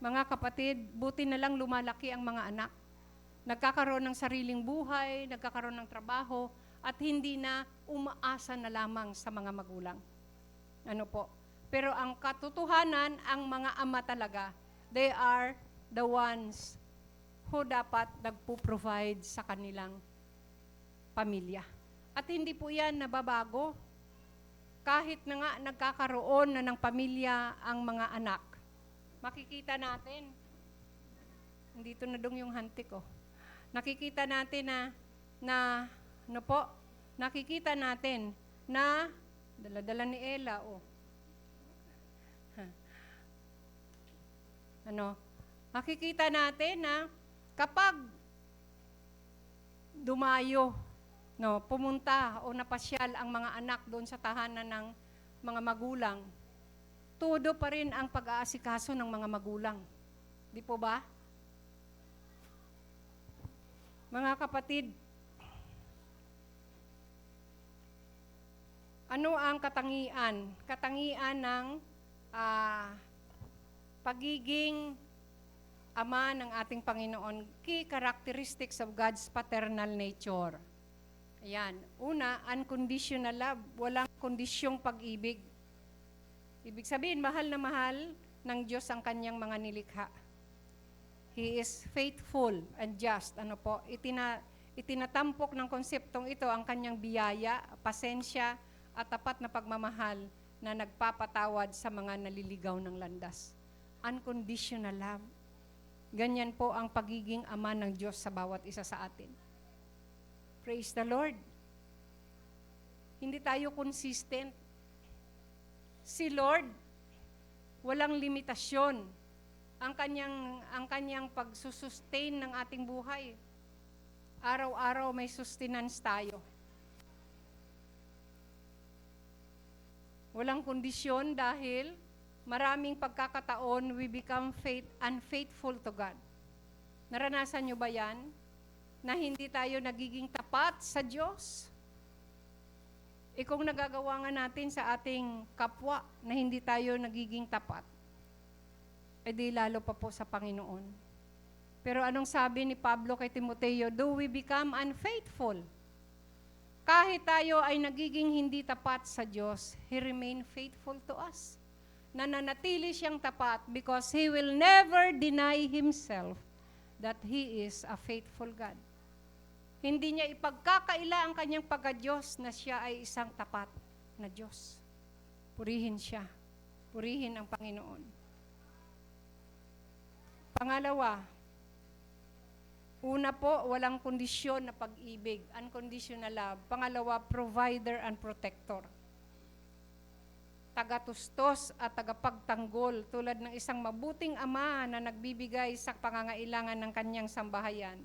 Mga kapatid, buti na lang lumalaki ang mga anak. Nagkakaroon ng sariling buhay, nagkakaroon ng trabaho, at hindi na umaasa na lamang sa mga magulang. Pero ang katotohanan, ang mga ama talaga, they are the ones who dapat nagpo-provide sa kanilang pamilya. At hindi po yan nababago. Kahit na nga nagkakaroon na ng pamilya ang mga anak, makikita natin, dito na dong yung hantik ko, nakikita natin nakikita natin na, dala-dala ni Ella, makikita natin na kapag dumayo, pumunta o napasyal ang mga anak doon sa tahanan ng mga magulang, todo pa rin ang pag-aasikaso ng mga magulang. Di po ba? Mga kapatid, ano ang katangian? Katangian ng pagiging Ama ng ating Panginoon, key characteristics of God's paternal nature. Ayan. Una, unconditional love. Walang kondisyong pag-ibig. Ibig sabihin, mahal na mahal ng Diyos ang kanyang mga nilikha. He is faithful and just. Itinatampok ng konseptong ito ang kanyang biyaya, pasensya, at tapat na pagmamahal na nagpapatawad sa mga naliligaw ng landas. Unconditional love. Ganyan po ang pagiging ama ng Diyos sa bawat isa sa atin. Praise the Lord. Hindi tayo consistent. Si Lord, walang limitasyon ang kanyang pagsusustain ng ating buhay. Araw-araw may sustenance tayo. Walang kondisyon dahil maraming pagkakataon we become unfaithful to God. Naranasan nyo ba yan? Na hindi tayo nagiging tapat sa Diyos? Kung nagagawa nga natin sa ating kapwa na hindi tayo nagiging tapat, di lalo pa po sa Panginoon. Pero anong sabi ni Pablo kay Timoteo? Do we become unfaithful? Kahit tayo ay nagiging hindi tapat sa Diyos, He remain faithful to us. Nananatili siyang tapat because He will never deny Himself that He is a faithful God. Hindi niya ipagkakaila ang kanyang pagka-Diyos na siya ay isang tapat na Diyos. Purihin siya. Purihin ang Panginoon. Pangalawa, una po, walang kondisyon na pag-ibig, unconditional love. Pangalawa, provider and protector. Tagatustos at tagapagtanggol tulad ng isang mabuting ama na nagbibigay sa pangangailangan ng kanyang sambahayan.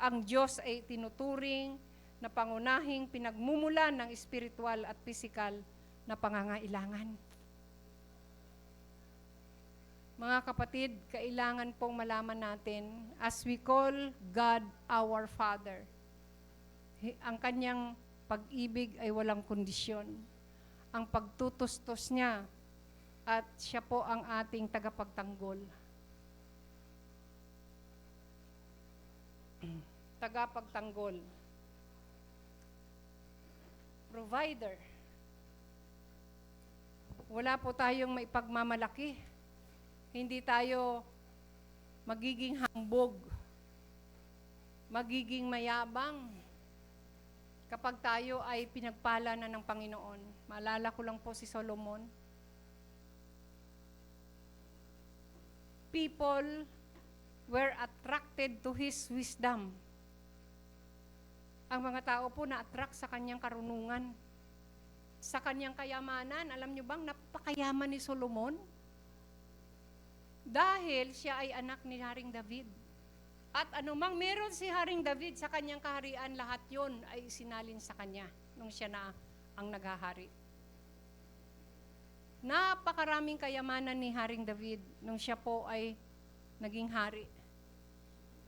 Ang Diyos ay tinuturing na pangunahing pinagmumulan ng espiritual at pisikal na pangangailangan. Mga kapatid, kailangan pong malaman natin, as we call God our Father, ang kanyang pag-ibig ay walang kondisyon. Ang pagtutustos niya at siya po ang ating tagapagtanggol. Tagapagtanggol. Provider. Wala po tayong maipagmamalaki. Hindi tayo magiging hambog, magiging mayabang kapag tayo ay pinagpala na ng Panginoon. Maalala ko lang po si Solomon. People were attracted to his wisdom. Ang mga tao po na-attract sa kanyang karunungan, sa kanyang kayamanan. Alam nyo bang napakayaman ni Solomon? Dahil siya ay anak ni Haring David. At anumang meron si Haring David sa kanyang kaharian, lahat yon ay isinalin sa kanya nung siya na ang naghahari. Napakaraming kayamanan ni Haring David nung siya po ay naging hari.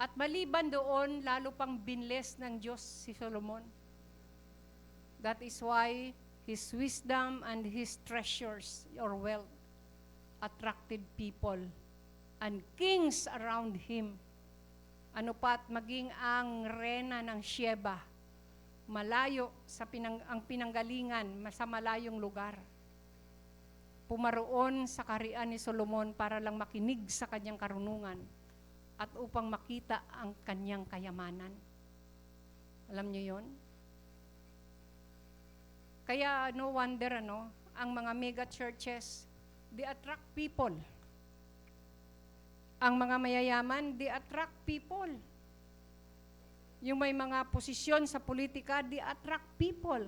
At maliban doon, lalo pang binless ng Diyos si Solomon. That is why his wisdom and his treasures or wealth attracted people and kings around him. Ano pat maging ang reyna ng Sheba, malayo sa ang pinanggalingan sa malayong lugar. Pumaroon sa kaharian ni Solomon para lang makinig sa kanyang karunungan at upang makita ang kanyang kayamanan. Alam niyo yon? Kaya no wonder ang mga mega churches, they attract people. Ang mga mayayaman, they attract people. Yung may mga posisyon sa politika, they attract people.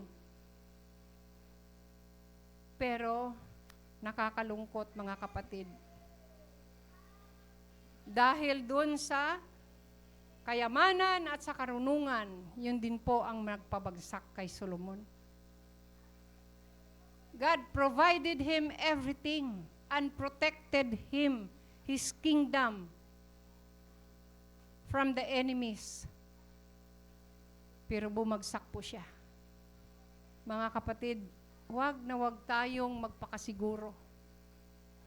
Pero nakakalungkot mga kapatid. Dahil doon sa kayamanan at sa karunungan, yun din po ang nagpabagsak kay Solomon. God provided him everything and protected him, his kingdom, from the enemies. Pero bumagsak po siya. Mga kapatid, huwag na huwag tayong magpakasiguro.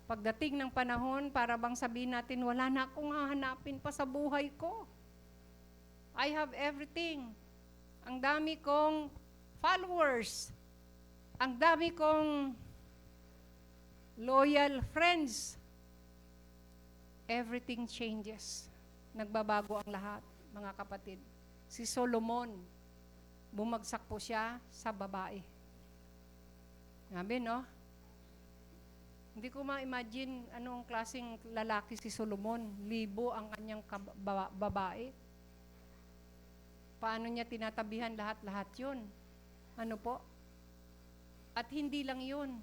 Pagdating ng panahon, para bang sabihin natin, wala na akong hahanapin pa sa buhay ko. I have everything. Ang dami kong followers. Ang dami kong loyal friends. Everything changes. Nagbabago ang lahat, mga kapatid. Si Solomon, bumagsak po siya sa babae. Sabi, no? Hindi ko ma-imagine anong klaseng lalaki si Solomon. Libo ang kanyang babae. Paano niya tinatabihan lahat-lahat yun? Ano po? At hindi lang yun.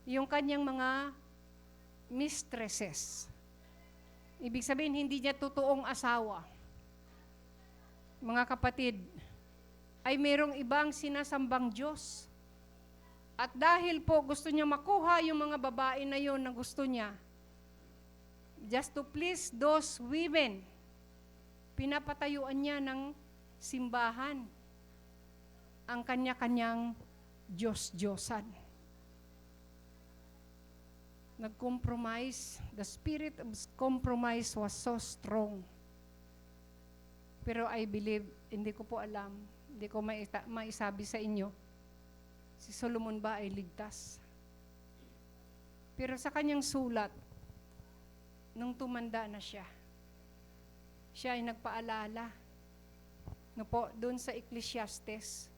Yung kanyang mga mistresses. Ibig sabihin, hindi niya totoong asawa. Mga kapatid, ay merong ibang sinasambang Diyos. At dahil po gusto niya makuha yung mga babae na yun na gusto niya, just to please those women, pinapatayuan niya ng simbahan ang kanya-kanyang Diyos-Diyosan. Nag-compromise. The spirit of compromise was so strong. Pero I believe, hindi ko po alam, hindi ko maisabi sa inyo, si Solomon ba ay ligtas? Pero sa kanyang sulat, nung tumanda na siya ay nagpaalala. No po, doon sa Ecclesiastes,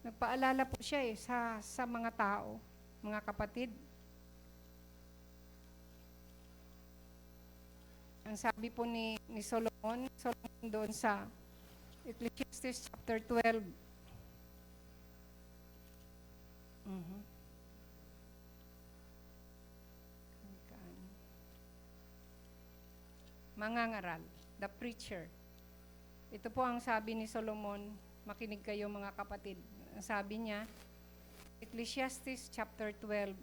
nagpaalala po siya sa mga tao, mga kapatid. Ang sabi po ni Solomon doon sa Ecclesiastes chapter 12, mangangaral, the preacher. Ito po ang sabi ni Solomon, makinig kayo mga kapatid. Ang sabi niya, Ecclesiastes chapter 12,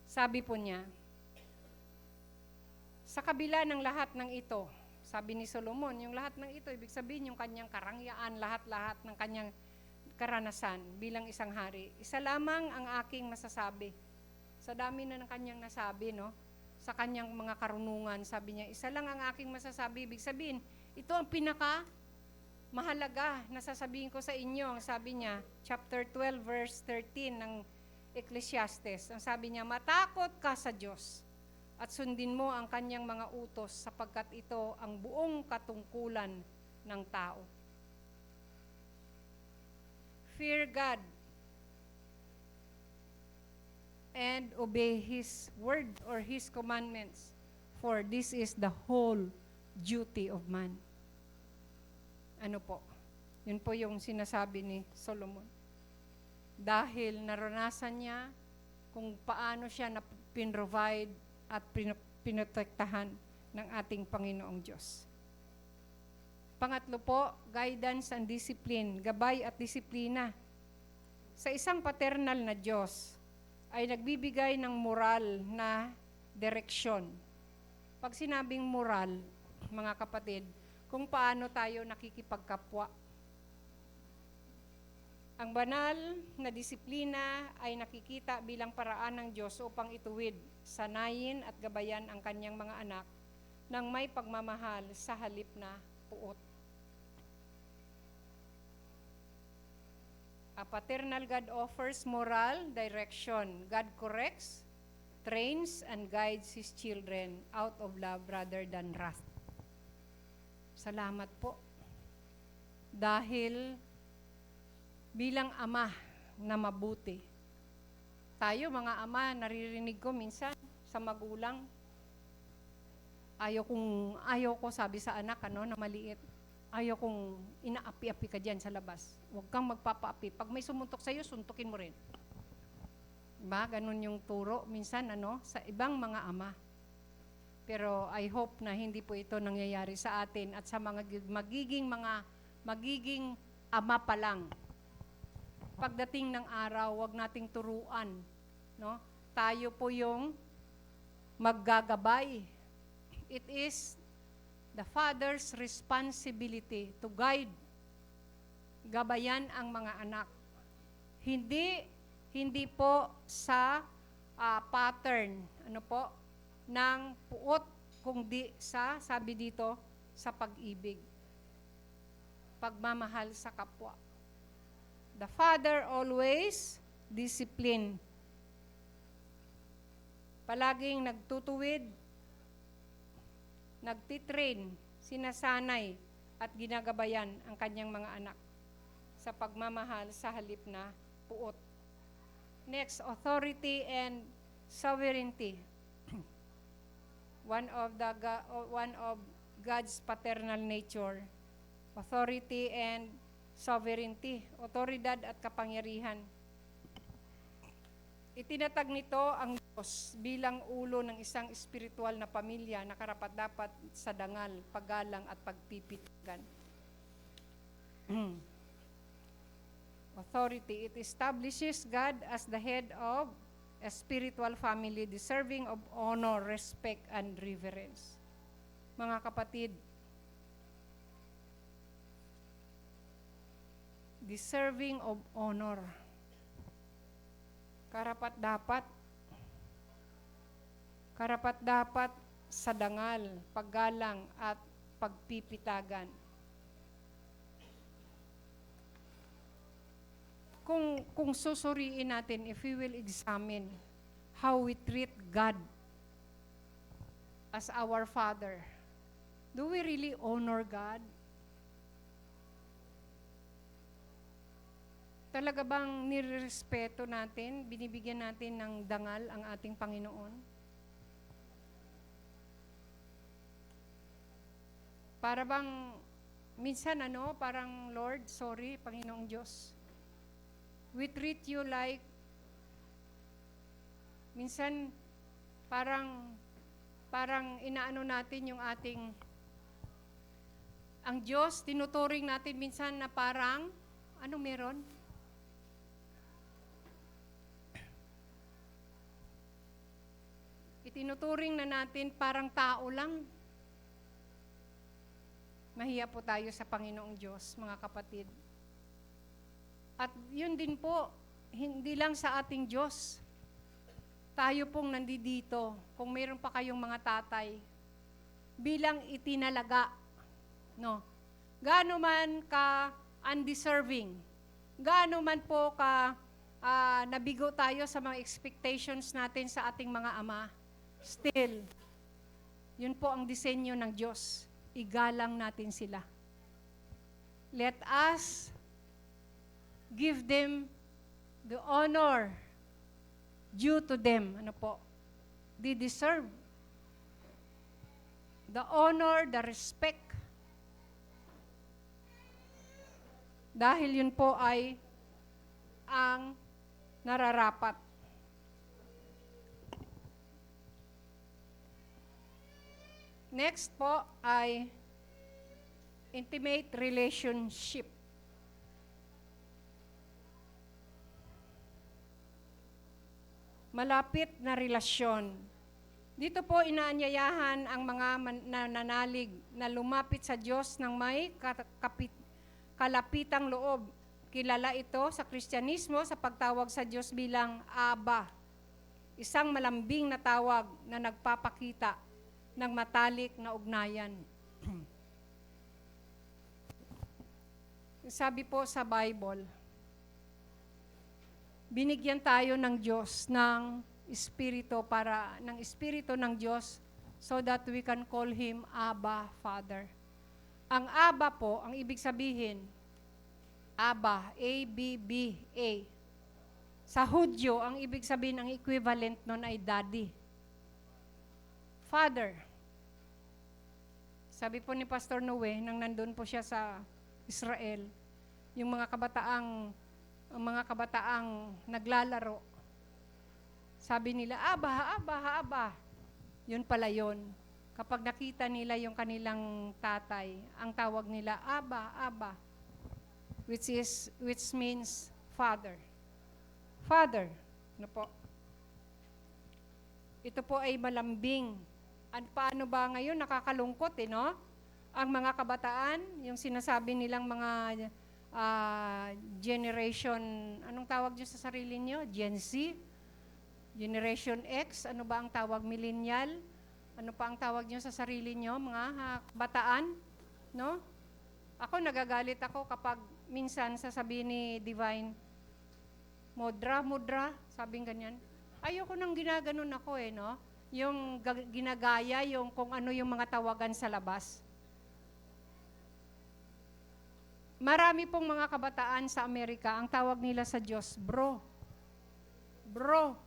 sabi po niya, sa kabila ng lahat ng ito, sabi ni Solomon, yung lahat ng ito, ibig sabihin yung kanyang karangyaan, lahat-lahat ng kanyang karanasan bilang isang hari. Isa lamang ang aking masasabi. Sa dami na ng kanyang nasabi, no? Sa kanyang mga karunungan, sabi niya, isa lang ang aking masasabi. Ibig sabihin, ito ang pinaka mahalaga na sasabihin ko sa inyo. Sabi niya, chapter 12, verse 13 ng Ecclesiastes. Ang sabi niya, matakot ka sa Diyos at sundin mo ang kanyang mga utos sapagkat ito ang buong katungkulan ng tao. Fear God and obey His word or His commandments, for this is the whole duty of man. Ano po? Yun po yung sinasabi ni Solomon. Dahil naranasan niya kung paano siya na pinrovide at pinotektahan ng ating Panginoong Diyos. Pangatlo po, guidance and discipline, gabay at disiplina. Sa isang paternal na Diyos ay nagbibigay ng moral na direksyon. Pag sinabing moral, mga kapatid, kung paano tayo nakikipagkapwa. Ang banal na disiplina ay nakikita bilang paraan ng Diyos upang ituwid, sanayin at gabayan ang kanyang mga anak ng may pagmamahal sa halip na puot. A paternal God offers moral direction. God corrects, trains, and guides His children out of love rather than wrath. Salamat po. Dahil bilang ama na mabuti. Tayo mga ama, naririnig ko minsan sa magulang, ayaw ko sabi sa anak na maliit, ayaw kong inaapi-api ka dyan sa labas. Huwag kang magpapaapi. Pag may sumuntok sa'yo, suntukin mo rin. Diba? Ganun yung turo minsan sa ibang mga ama. Pero I hope na hindi po ito nangyayari sa atin at sa mga magiging ama pa lang. Pagdating ng araw, wag nating turuan, no? tayo po yung maggagabay. It is the father's responsibility to guide, gabayan ang mga anak. Hindi po sa pattern, ng puot, kundi sa, sabi dito, sa pag-ibig. Pagmamahal sa kapwa. The father always discipline. Palaging nagtutuwid, nagtitrain, sinasanay, at ginagabayan ang kanyang mga anak sa pagmamahal sa halip na puot. Next, authority and sovereignty. One of God's paternal nature. Authority and sovereignty. Otoridad at kapangyarihan. Itinatag nito ang Diyos bilang ulo ng isang espiritual na pamilya na karapat-dapat sa dangal, paggalang at pagpipitigan. Authority, it establishes God as the head of a spiritual family deserving of honor, respect, and reverence. Mga kapatid, deserving of honor. Karapat-dapat sa dangal, paggalang at pagpipitagan. Kung susuriin natin, if we will examine how we treat God as our Father, do we really honor God? Talaga bang nirerespeto natin, binibigyan natin ng dangal ang ating Panginoon? Para bang, minsan parang Lord, sorry, Panginoong Diyos. We treat you like, minsan parang inaano natin yung ating, ang Diyos, tinuturing natin minsan na parang, meron? Itinuturing na natin parang tao lang. Mahiya po tayo sa Panginoong Diyos, mga kapatid. At yun din po, hindi lang sa ating Diyos. Tayo pong nandito, kung mayroon pa kayong mga tatay, bilang itinalaga, gaano man ka undeserving, gaano man po ka nabigo tayo sa mga expectations natin sa ating mga ama, still, yun po ang disenyo ng Diyos. Igalang natin sila. Let us give them the honor due to them. They deserve the honor, the respect. Dahil yun po ay ang nararapat. Next po ay intimate relationship. Malapit na relasyon. Dito po inaanyayahan ang mga nananalig na lumapit sa Diyos ng may kalapitang loob. Kilala ito sa Kristyanismo sa pagtawag sa Diyos bilang Aba. Isang malambing na tawag na nagpapakita ng matalik na ugnayan. Sabi po sa Bible, binigyan tayo ng Diyos ng Espiritu ng Diyos so that we can call Him Abba, Father. Ang Abba po, ang ibig sabihin, Abba, A-B-B-A. Sa Hudyo, ang ibig sabihin, ang equivalent nun ay Daddy. Father. Sabi po ni Pastor Noe, nang nandun po siya sa Israel, yung mga kabataang naglalaro, sabi nila, Aba, Aba, Aba. Yun pala yun. Kapag nakita nila yung kanilang tatay, ang tawag nila, Aba, Aba, which means Father. Father. Po? Ito po ay malambing. Paano ba ngayon? Nakakalungkot no? Ang mga kabataan, yung sinasabi nilang mga generation, anong tawag nyo sa sarili nyo? Gen Z? Generation X? Ano ba ang tawag? Millennial? Ano pa ang tawag nyo sa sarili nyo? Mga kabataan? No? Ako, nagagalit ako kapag minsan sasabihin ni Divine, mudra, sabing ganyan. Ayoko nang ginaganon ako no? Yung ginagaya, yung kung ano yung mga tawagan sa labas. Marami pong mga kabataan sa Amerika, ang tawag nila sa Diyos, bro. Bro.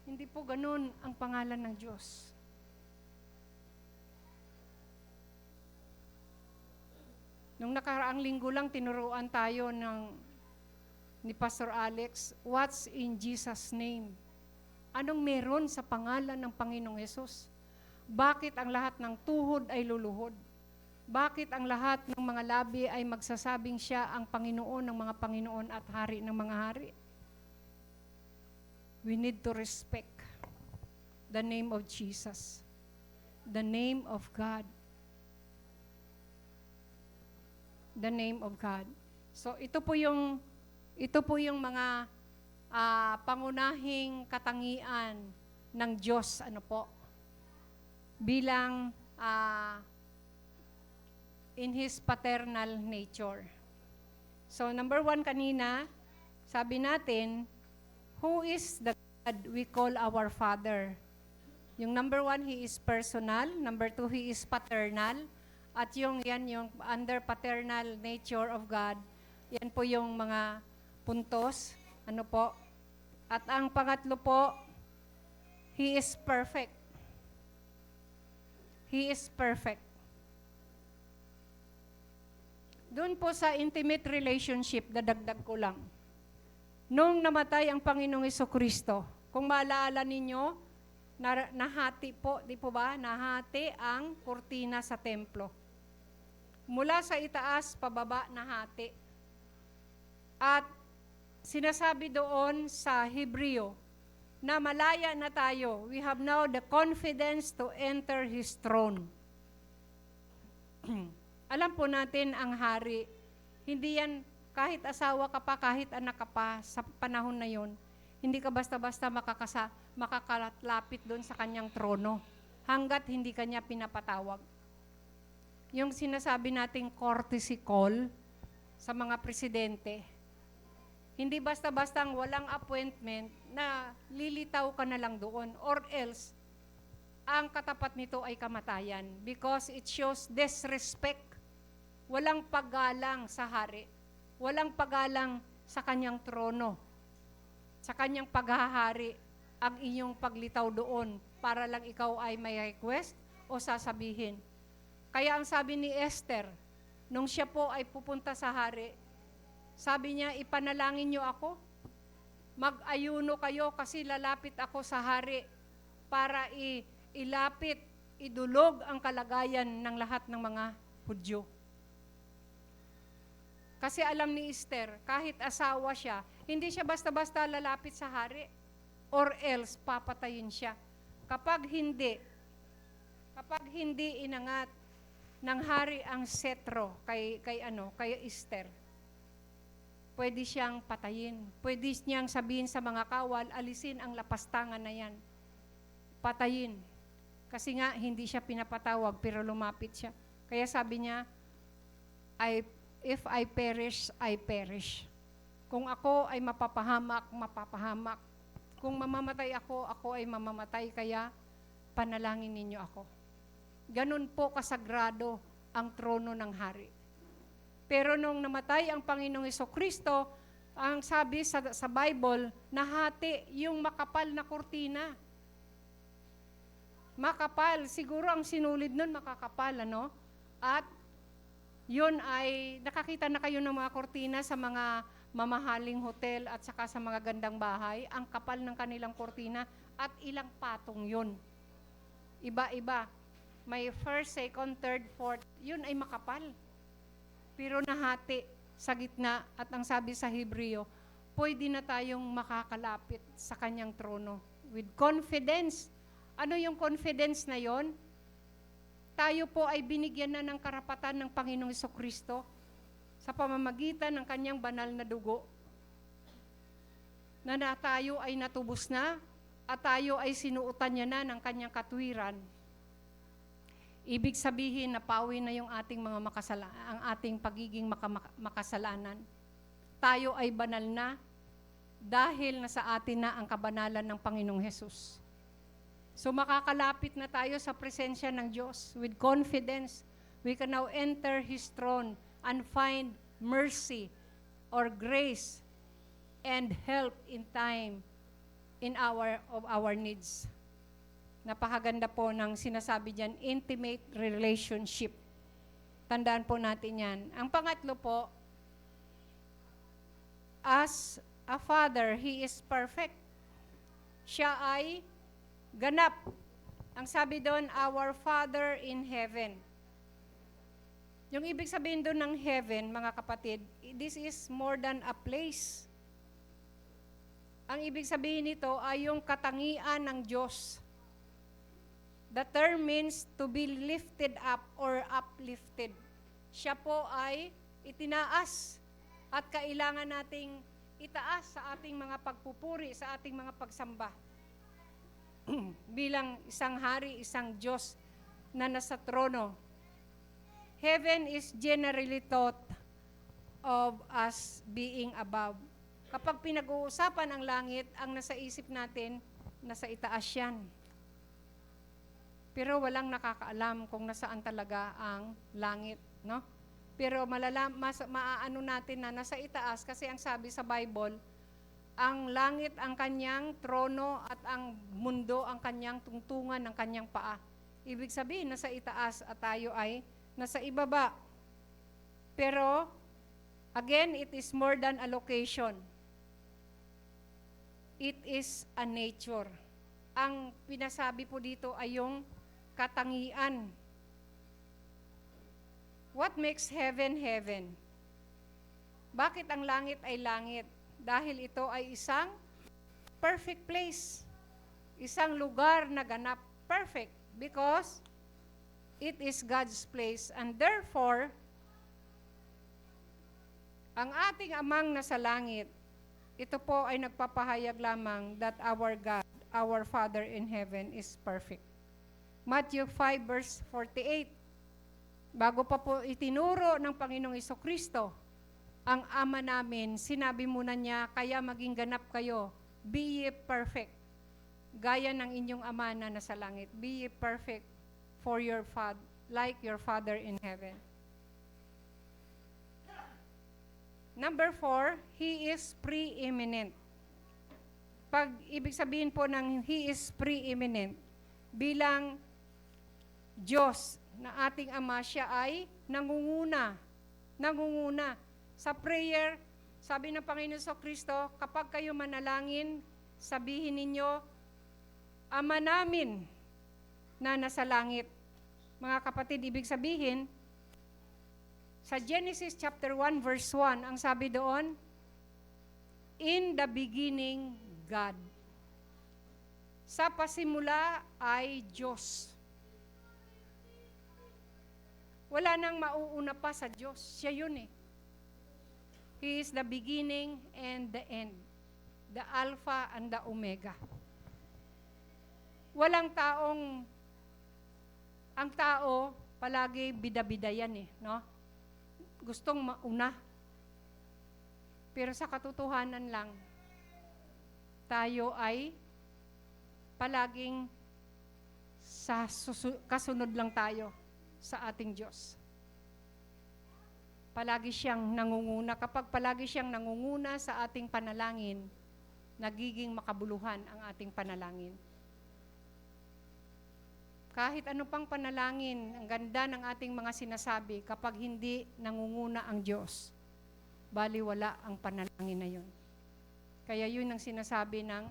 Hindi po ganun ang pangalan ng Diyos. Nung nakaraang linggo lang, tinuruan tayo ni Pastor Alex, what's in Jesus' name? Anong meron sa pangalan ng Panginoong Hesus? Bakit ang lahat ng tuhod ay luluhod? Bakit ang lahat ng mga labi ay magsasabing siya ang Panginoon ng mga Panginoon at Hari ng mga hari? We need to respect the name of Jesus, the name of God. The name of God. So ito po yung mga pangunahing katangian ng Diyos, bilang in His paternal nature. So number 1 kanina, sabi natin, who is the God we call our Father? Yung number 1, He is personal. Number 2, He is paternal. At yung under paternal nature of God, yan po yung mga puntos. At ang pangatlo po, He is perfect. He is perfect. Doon po sa intimate relationship, dadagdag ko lang. Nung namatay ang Panginoong Jesucristo, kung maalala ninyo, nahati po, di po ba? Nahati ang kurtina sa templo. Mula sa itaas, pababa, nahati. At sinasabi doon sa Hebreo, na malaya na tayo. We have now the confidence to enter His throne. Alam po natin ang hari, hindi yan kahit asawa ka pa, kahit anak ka pa, sa panahon na yon, hindi ka basta-basta makakalapit doon sa kanyang trono hanggat hindi kanya pinapatawag. Yung sinasabi nating courtesy call sa mga presidente, hindi basta-bastang walang appointment na lilitaw ka na lang doon, or else ang katapat nito ay kamatayan because it shows disrespect. Walang paggalang sa hari. Walang paggalang sa kanyang trono. Sa kanyang paghahari ang inyong paglitaw doon para lang ikaw ay may request o sasabihin. Kaya ang sabi ni Esther, nung siya po ay pupunta sa hari, sabi niya, ipanalangin niyo ako. Mag-ayuno kayo kasi lalapit ako sa hari para idulog ang kalagayan ng lahat ng mga Hudyo. Kasi alam ni Esther, kahit asawa siya, hindi siya basta-basta lalapit sa hari or else papatayin siya. Kapag hindi inangat ng hari ang setro kay Esther, pwede siyang patayin. Pwede niyang sabihin sa mga kawal, alisin ang lapastangan na yan. Patayin. Kasi nga, hindi siya pinapatawag, pero lumapit siya. Kaya sabi niya, if I perish, I perish. Kung ako ay mapapahamak, mapapahamak. Kung mamamatay ako, ako ay mamamatay, kaya panalangin ninyo ako. Ganun po kasagrado ang trono ng hari. Pero nung namatay ang Panginoong Jesucristo, ang sabi sa Bible, nahati yung makapal na kurtina. Makapal, siguro ang sinulid nun makakapal, At yun ay, nakakita na kayo ng mga kurtina sa mga mamahaling hotel at saka sa mga gandang bahay, ang kapal ng kanilang kurtina at ilang patong yun. Iba-iba. May first, second, third, fourth, yun ay makapal. Pero nahati sa gitna at ang sabi sa Hebreo, pwede na tayong makakalapit sa kanyang trono. with confidence. Ano yung confidence na yon? Tayo po ay binigyan na ng karapatan ng Panginoong Jesucristo sa pamamagitan ng kanyang banal na dugo, na tayo ay natubos na at tayo ay sinuotan niya na ng kanyang katwiran. Ibig sabihin, napawi na yung ating mga ang ating pagiging makasalanan. Tayo ay banal na dahil nasa atin na ang kabanalan ng Panginoong Hesus. So makakalapit na tayo sa presensya ng Diyos with confidence. We can now enter His throne and find mercy or grace and help in time of our needs. Napakaganda po ng sinasabi diyan, intimate relationship. Tandaan po natin yan. Ang pangatlo po, as a father, He is perfect. Siya ay ganap. Ang sabi doon, our Father in heaven. Yung ibig sabihin doon ng heaven, mga kapatid, this is more than a place. Ang ibig sabihin nito ay yung katangian ng Diyos. The term means to be lifted up or uplifted. Siya po ay itinaas at kailangan nating itaas sa ating mga pagpupuri, sa ating mga pagsamba. Bilang isang hari, isang Diyos na nasa trono. Heaven is generally thought of as being above. Kapag pinag-uusapan ang langit, ang nasa isip natin, nasa itaas yan. Pero walang nakakaalam kung nasaan talaga ang langit, no? Pero maaano natin na nasa itaas kasi ang sabi sa Bible, ang langit ang kanyang trono at ang mundo ang kanyang tungtungan ng kanyang paa. Ibig sabihin, nasa itaas at tayo ay nasa ibaba. Pero, again, it is more than a location. It is a nature. Ang pinasabi po dito ay yung katangian. What makes heaven, heaven? Bakit ang langit ay langit? Dahil ito ay isang perfect place. Isang lugar na ganap. Perfect. Because it is God's place. And therefore, ang ating amang nasa langit, ito po ay nagpapahayag lamang that our God, our Father in heaven is perfect. Matthew 5 verse 48. Bago pa po itinuro ng Panginoong Jesucristo ang Ama namin, sinabi muna niya, kaya maging ganap kayo, be ye perfect. Gaya ng inyong Ama na nasa langit, be ye perfect for your Father, like your Father in heaven. Number 4, He is preeminent. Pag ibig sabihin po ng He is preeminent, bilang Diyos na ating Ama, siya ay nangunguna. Nangunguna. Sa prayer, sabi ng Panginoon Kristo, kapag kayo manalangin, sabihin ninyo, Ama namin na nasa langit. Mga kapatid, ibig sabihin, sa Genesis chapter 1 verse 1, ang sabi doon, in the beginning, God. Sa pasimula ay Diyos. Wala nang mauuna pa sa Diyos. Siya yun eh. He is the beginning and the end. The Alpha and the Omega. Walang ang tao, palagi bida-bida yan eh, no? Gustong mauna. Pero sa katotohanan lang, tayo ay palaging kasunod lang tayo sa ating Diyos. Palagi siyang nangunguna. Kapag palagi siyang nangunguna sa ating panalangin, nagiging makabuluhan ang ating panalangin. Kahit ano pang panalangin, ang ganda ng ating mga sinasabi, kapag hindi nangunguna ang Diyos, baliwala ang panalangin na yun. Kaya yun ang sinasabi ng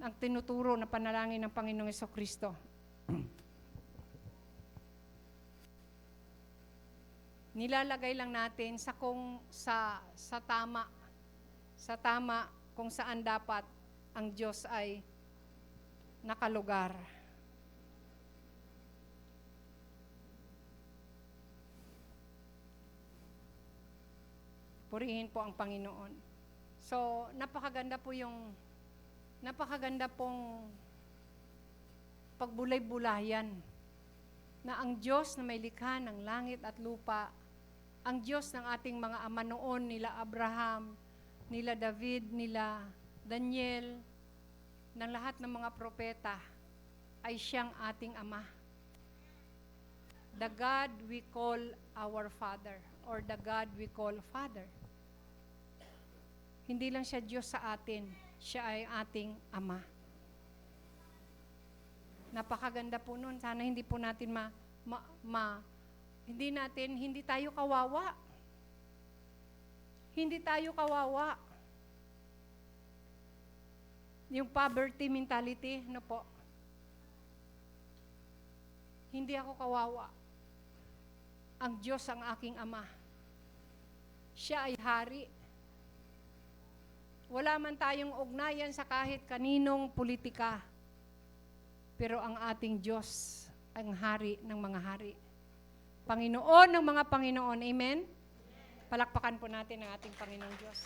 ang tinuturo na panalangin ng Panginoong Jesucristo. Nilalagay lang natin sa tama kung saan dapat ang Diyos ay nakalugar. Purihin po ang Panginoon. So, napakaganda pong pagbulay-bulayan na ang Diyos na may likha ng langit at lupa, ang Diyos ng ating mga ama noon, nila Abraham, nila David, nila Daniel, ng lahat ng mga propeta, ay siyang ating Ama. The God we call our Father, or the God we call Father. Hindi lang siya Diyos sa atin, siya ay ating Ama. Napakaganda po nun. Sana hindi po natin hindi tayo kawawa. Hindi tayo kawawa. Yung poverty mentality, ano po? Hindi ako kawawa. Ang Diyos ang aking Ama. Siya ay hari. Wala man tayong ugnayan sa kahit kaninong politika. Pero ang ating Diyos ang hari ng mga hari. Panginoon ng mga Panginoon. Amen? Palakpakan po natin ang ating Panginoong Diyos.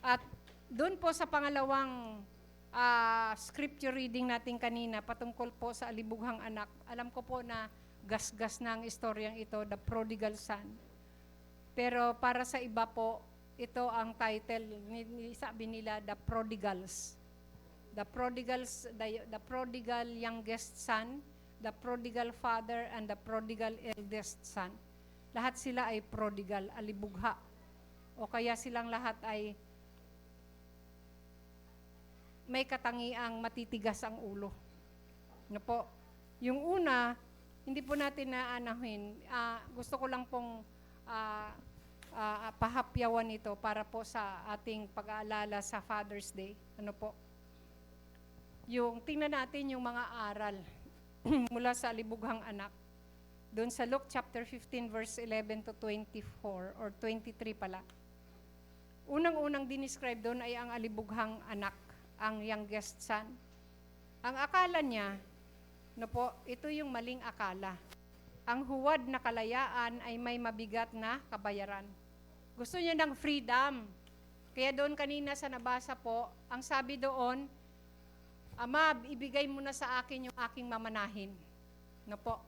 At doon po sa pangalawang scripture reading natin kanina, patungkol po sa alibughang anak, alam ko po na gasgas na ang istoryang ito, The Prodigal Son. Pero para sa iba po, ito ang title, sabi nila, The Prodigals. The prodigal youngest son, the prodigal father, and the prodigal eldest son. Lahat sila ay prodigal, alibugha. O kaya silang lahat ay may katangiang matitigas ang ulo. Ano po? Yung una, hindi po natin naanahin. Gusto ko lang pong pahapyawan ito para po sa ating pag-aalala sa Father's Day. Ano po? Yung tingnan natin yung mga aral mula sa alibughang anak. Doon sa Luke chapter 15 verse 11 to 24 or 23 pala. Unang-unang dinescribe doon ay ang alibughang anak, ang youngest son. Ang akala niya, no po, ito yung maling akala. Ang huwad na kalayaan ay may mabigat na kabayaran. Gusto niya ng freedom. Kaya doon kanina sa nabasa po, ang sabi doon, Ama, ibigay mo na sa akin yung aking mamanahin. No po.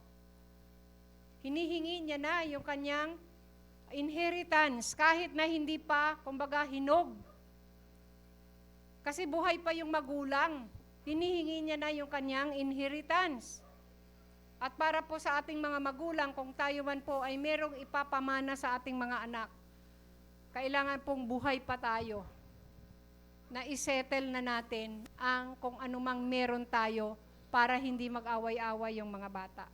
Hinihingi niya na yung kanyang inheritance kahit na hindi pa, kumbaga, hinog. Kasi buhay pa yung magulang. Hinihingi niya na yung kanyang inheritance. At para po sa ating mga magulang, kung tayo man po ay merong ipapamana sa ating mga anak, kailangan pong buhay pa tayo na isettle na natin ang kung anumang meron tayo para hindi mag-away-away yung mga bata.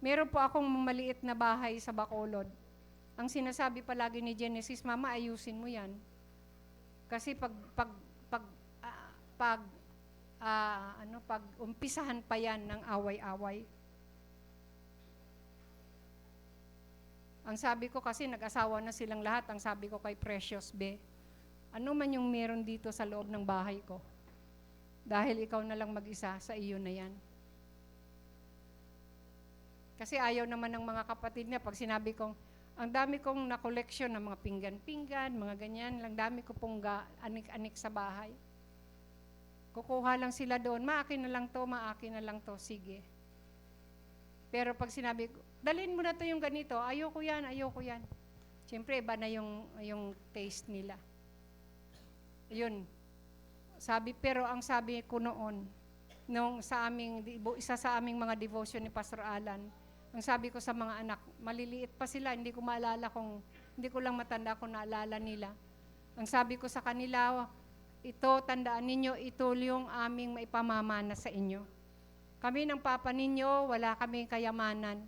Meron po akong maliit na bahay sa Bacolod. Ang sinasabi palagi ni Genesis, Mama, ayusin mo yan. Kasi pag umpisahan pa yan ng away-away. Ang sabi ko kasi nag-asawa na silang lahat, ang sabi ko kay Precious Be, ano man yung meron dito sa loob ng bahay ko? Dahil ikaw na lang mag-isa, sa iyo na yan. Kasi ayaw naman ng mga kapatid niya, pag sinabi kong, ang dami kong na-collection ng mga pinggan-pinggan, mga ganyan, lang dami ko pong anik-anik sa bahay. Kukuha lang sila doon, maakin na lang to, sige. Pero pag sinabi ko, dalhin mo na to yung ganito, ayoko yan. Siyempre, iba na yung taste nila. Yun. Pero ang sabi ko noon, isa sa aming mga devotion ni Pastor Alan, ang sabi ko sa mga anak, maliliit pa sila, hindi ko lang matanda kung naalala nila. Ang sabi ko sa kanila, ito, tandaan ninyo, ito yung aming maipamamana sa inyo. Kami ng papa ninyo, wala kaming kayamanan.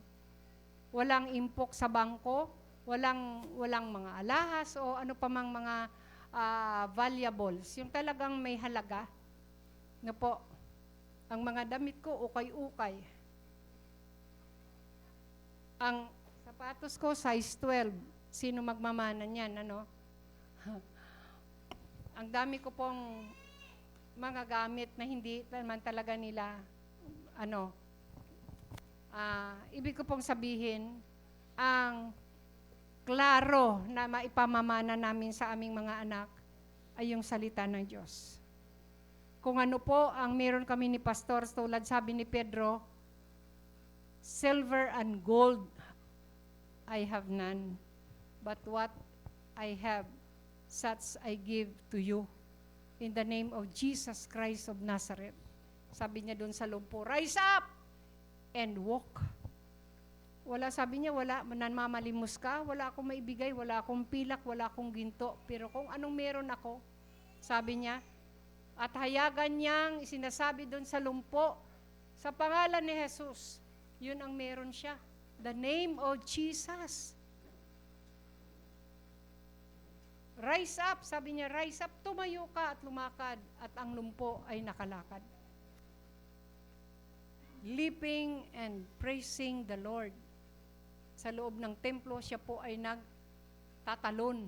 Walang impok sa bangko, walang mga alahas o ano pa mang mga valuables, yung talagang may halaga. No po, ang mga damit ko, ukay-ukay. Ang sapatos ko, size 12. Sino magmamana niyan, ano? Ang dami ko pong mga gamit na hindi naman talaga nila, ibig ko pong sabihin, ang klaro na maipamamana namin sa aming mga anak ay yung salita ng Diyos. Kung ano po ang meron kami ni Pastor, tulad sabi ni Pedro, silver and gold I have none, but what I have, such I give to you. In the name of Jesus Christ of Nazareth. Sabi niya doon sa lumpo, rise up and walk. Sabi niya, wala, nanmamalimos ka, wala akong maibigay, wala akong pilak, wala akong ginto. Pero kung anong meron ako, sabi niya, at hayagan niyang sinasabi doon sa lumpo, sa pangalan ni Jesus, yun ang meron siya. The name of Jesus. Rise up, sabi niya, rise up, tumayo ka at lumakad, at ang lumpo ay nakalakad. Leaping and praising the Lord. Sa loob ng templo, siya po ay nagtatalon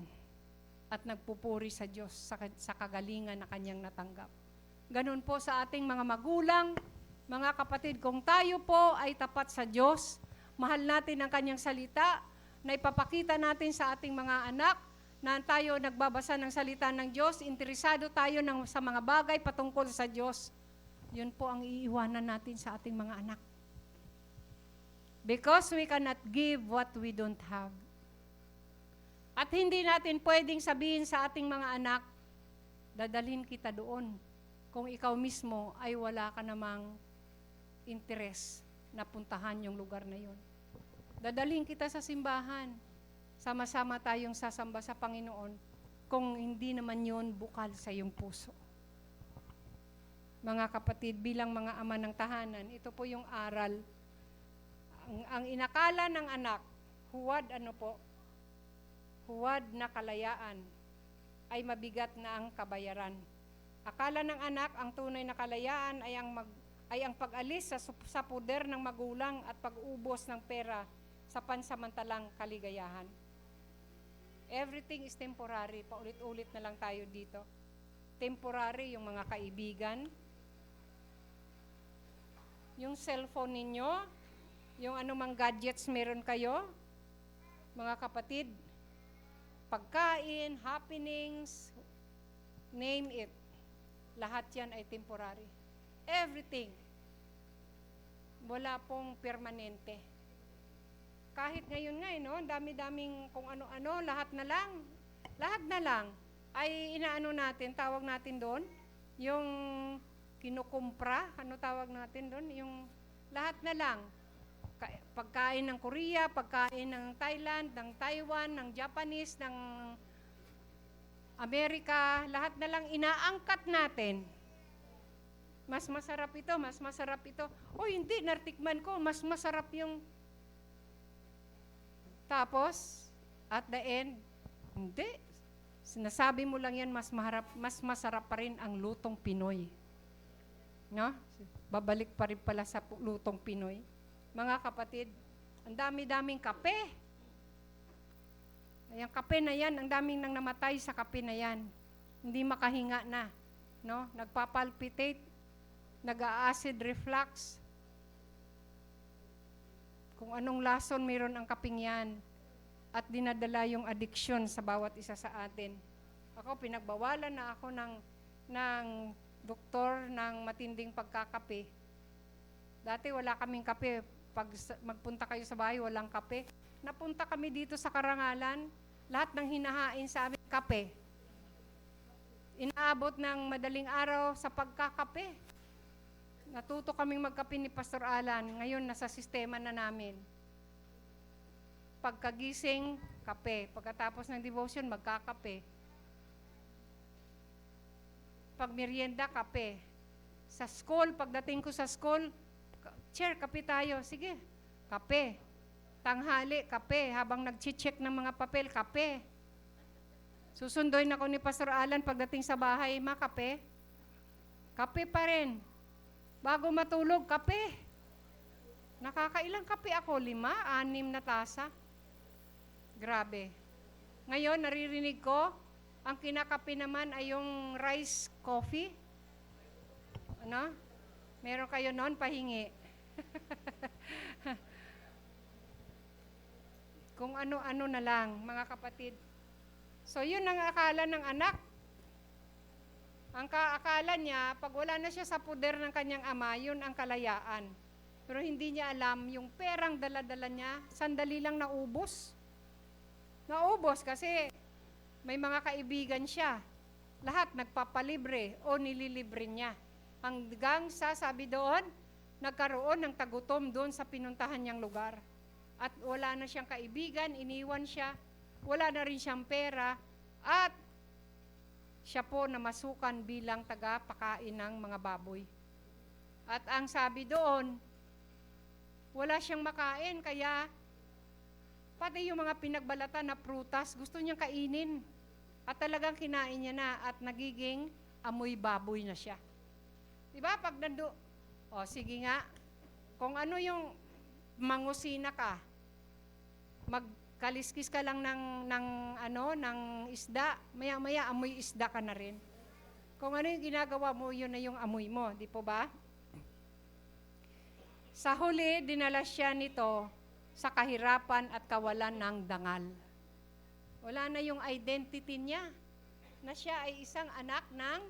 at nagpupuri sa Diyos sa kagalingan na kanyang natanggap. Ganun po sa ating mga magulang, mga kapatid, kung tayo po ay tapat sa Diyos, mahal natin ang kanyang salita, na ipapakita natin sa ating mga anak, na tayo nagbabasa ng salita ng Diyos, interesado tayo sa mga bagay patungkol sa Diyos, yun po ang iiwanan natin sa ating mga anak. Because we cannot give what we don't have. At hindi natin pwedeng sabihin sa ating mga anak, dadalhin kita doon, kung ikaw mismo ay wala ka namang interes na puntahan yung lugar na yun. Dadalhin kita sa simbahan, sama-sama tayong sasamba sa Panginoon, kung hindi naman yun bukal sa iyong puso. Mga kapatid, bilang mga ama ng tahanan, ito po yung aral. Ang inakala ng anak, huwad na kalayaan, ay mabigat na ang kabayaran. Akala ng anak, ang tunay na kalayaan ay ang pag-alis sa puder ng magulang at pag-ubos ng pera sa pansamantalang kaligayahan. Everything is temporary. Paulit-ulit na lang tayo dito. Temporary yung mga kaibigan, yung cellphone ninyo, yung anumang gadgets meron kayo, mga kapatid, pagkain, happenings, name it. Lahat yan ay temporary. Everything. Wala pong permanente. Kahit ngayon nga, no, dami-daming kung ano-ano, lahat na lang, ay inaano natin, tawag natin doon, yung kinukumpra, ano tawag natin doon, yung lahat na lang, pagkain ng Korea, pagkain ng Thailand, ng Taiwan, ng Japanese, ng Amerika, lahat na lang inaangkat natin. Mas masarap ito. O hindi, nartikman ko, mas masarap yung. Tapos, at the end, hindi. Sinasabi mo lang yan, mas masarap pa rin ang lutong Pinoy. No? Babalik pa rin pala sa lutong Pinoy. Mga kapatid, ang dami-daming kape. Yung kape na yan, ang daming nang namatay sa kape na yan. Hindi makahinga na. No? Nagpapalpitate, nag-acid reflux. Kung anong lason meron ang kaping yan, at dinadala yung addiction sa bawat isa sa atin. Ako, pinagbawalan na ako ng doktor ng matinding pagkakape. Dati wala kaming kape. Pag magpunta kayo sa bahay, walang kape. Napunta kami dito sa Karangalan, lahat ng hinahain sa amin, kape. Inaabot ng madaling araw sa pagkakape. Natuto kaming magkape ni Pastor Alan. Ngayon, nasa sistema na namin. Pagkagising, kape. Pagkatapos ng devotion, magkakape. Pag merienda, kape. Sa school, pagdating ko sa school, chair, kape tayo. Sige, kape. Tanghali, kape. Habang nag-check ng mga papel, kape. Susunduin ako ni Pastor Alan pagdating sa bahay, kape. Kape pa rin. Bago matulog, kape. Nakakailang kape ako? 5, 6 na tasa. Grabe. Ngayon, naririnig ko, Ang kinakape naman ay yung rice coffee. Ano? Meron kayo noon, pahingi. Kung ano-ano na lang, mga kapatid. So, yun ang akala ng anak. Ang akala niya, pag wala na siya sa puder ng kanyang ama, yun ang kalayaan. Pero hindi niya alam, yung perang dala-dala niya, sandali lang naubos. Naubos kasi may mga kaibigan siya. Lahat nagpapalibre o nililibre niya. Hanggang sa, sabi doon, nagkaroon ng tagutom doon sa pinuntahan niyang lugar. At wala na siyang kaibigan, iniwan siya, wala na rin siyang pera, at siya po namasukan bilang tagapakain ng mga baboy. At ang sabi doon, wala siyang makain, kaya pati yung mga pinagbalatan na prutas, gusto niyang kainin. At talagang kinain niya na at nagiging amoy baboy na siya. Diba? Pag sige nga, kung ano yung mangusina ka, magkaliskis ka lang ng isda, maya-maya amoy isda ka na rin. Kung ano yung ginagawa mo, yun na yung amoy mo, di po ba? Sa huli, dinala siya nito sa kahirapan at kawalan ng dangal. Wala na yung identity niya, na siya ay isang anak ng,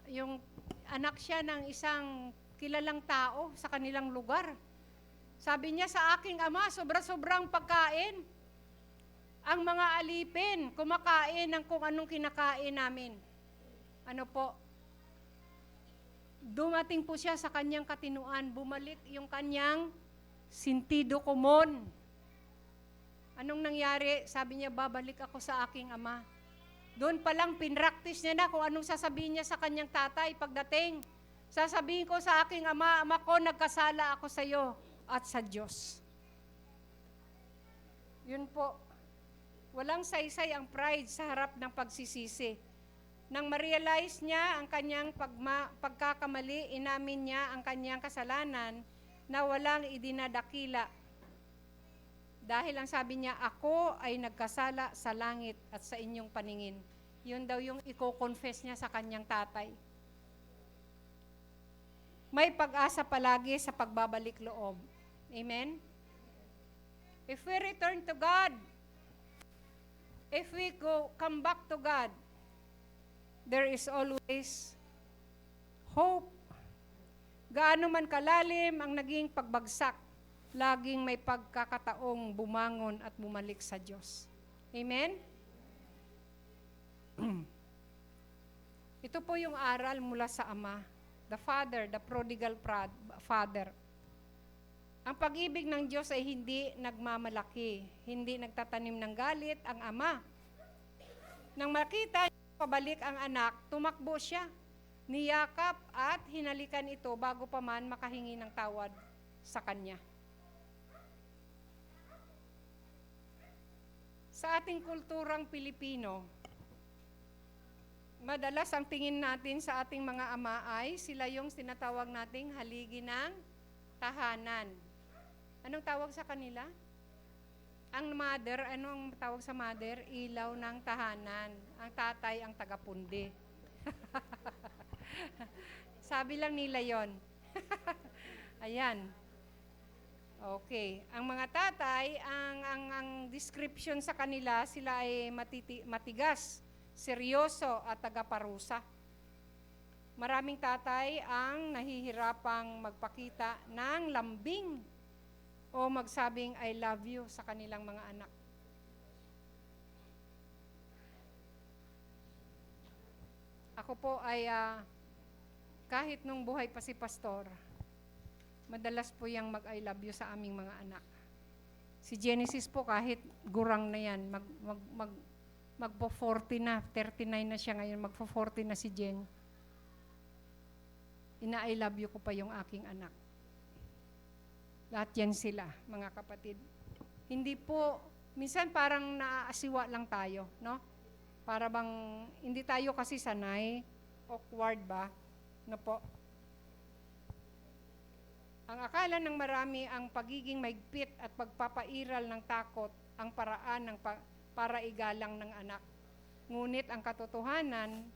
yung anak siya ng isang kilalang tao sa kanilang lugar. Sabi niya, sa aking ama, sobra-sobrang pagkain. Ang mga alipin, kumakain ng kung anong kinakain namin. Ano po? Dumating po siya sa kanyang katinuan, bumalik yung kanyang sentido komon. Anong nangyari? Sabi niya, babalik ako sa aking ama. Doon pa lang pinractice niya na kung anong sasabihin niya sa kanyang tatay pagdating. Sasabihin ko sa aking ama, ama ko, nagkasala ako sa iyo at sa Diyos. Yun po. Walang saysay ang pride sa harap ng pagsisisi. Nang ma-realize niya ang kanyang pagkakamali, inamin niya ang kanyang kasalanan na walang idinadakila. Dahil ang sabi niya, ako ay nagkasala sa langit at sa inyong paningin. Yun daw yung i-confess niya sa kanyang tatay. May pag-asa palagi sa pagbabalik loob. Amen? If we return to God, if we come back to God, there is always hope. Gaano man kalalim ang naging pagbagsak, laging may pagkakataong bumangon at bumalik sa Diyos. Amen? Ito po yung aral mula sa Ama. The Father, the prodigal father. Ang pag-ibig ng Diyos ay hindi nagmamalaki, hindi nagtatanim ng galit ang Ama. Nang makita niya pabalik ang anak, tumakbo siya, niyakap at hinalikan ito bago pa man makahingi ng tawad sa kanya. Sa ating kulturang Pilipino, madalas ang tingin natin sa ating mga ama ay sila yung sinatawag nating haligi ng tahanan. Anong tawag sa kanila? Ang mother, anong tawag sa mother? Ilaw ng tahanan. Ang tatay, ang tagapundi. Sabi lang nila yon. Ayan. Okay. Ang mga tatay, ang description sa kanila, sila ay matigas, seryoso at tagaparusa. Maraming tatay ang nahihirapang magpakita ng lambing o magsabing I love you sa kanilang mga anak. Ako po ay kahit nung buhay pa si pastor, madalas po yung mag-I love you sa aming mga anak. Si Genesis po kahit gurang na yan, magpo-40 na, 39 na siya ngayon, magpo-40 na si Jen. Ina-I love you ko pa yung aking anak. Lahat yan sila, mga kapatid. Hindi po, minsan parang naaasiwa lang tayo, no? Para bang, hindi tayo kasi sanay, awkward ba? No po? Ang akala ng marami ang pagiging maigpit at pagpapairal ng takot ang paraan para igalang ng anak. Ngunit ang katotohanan,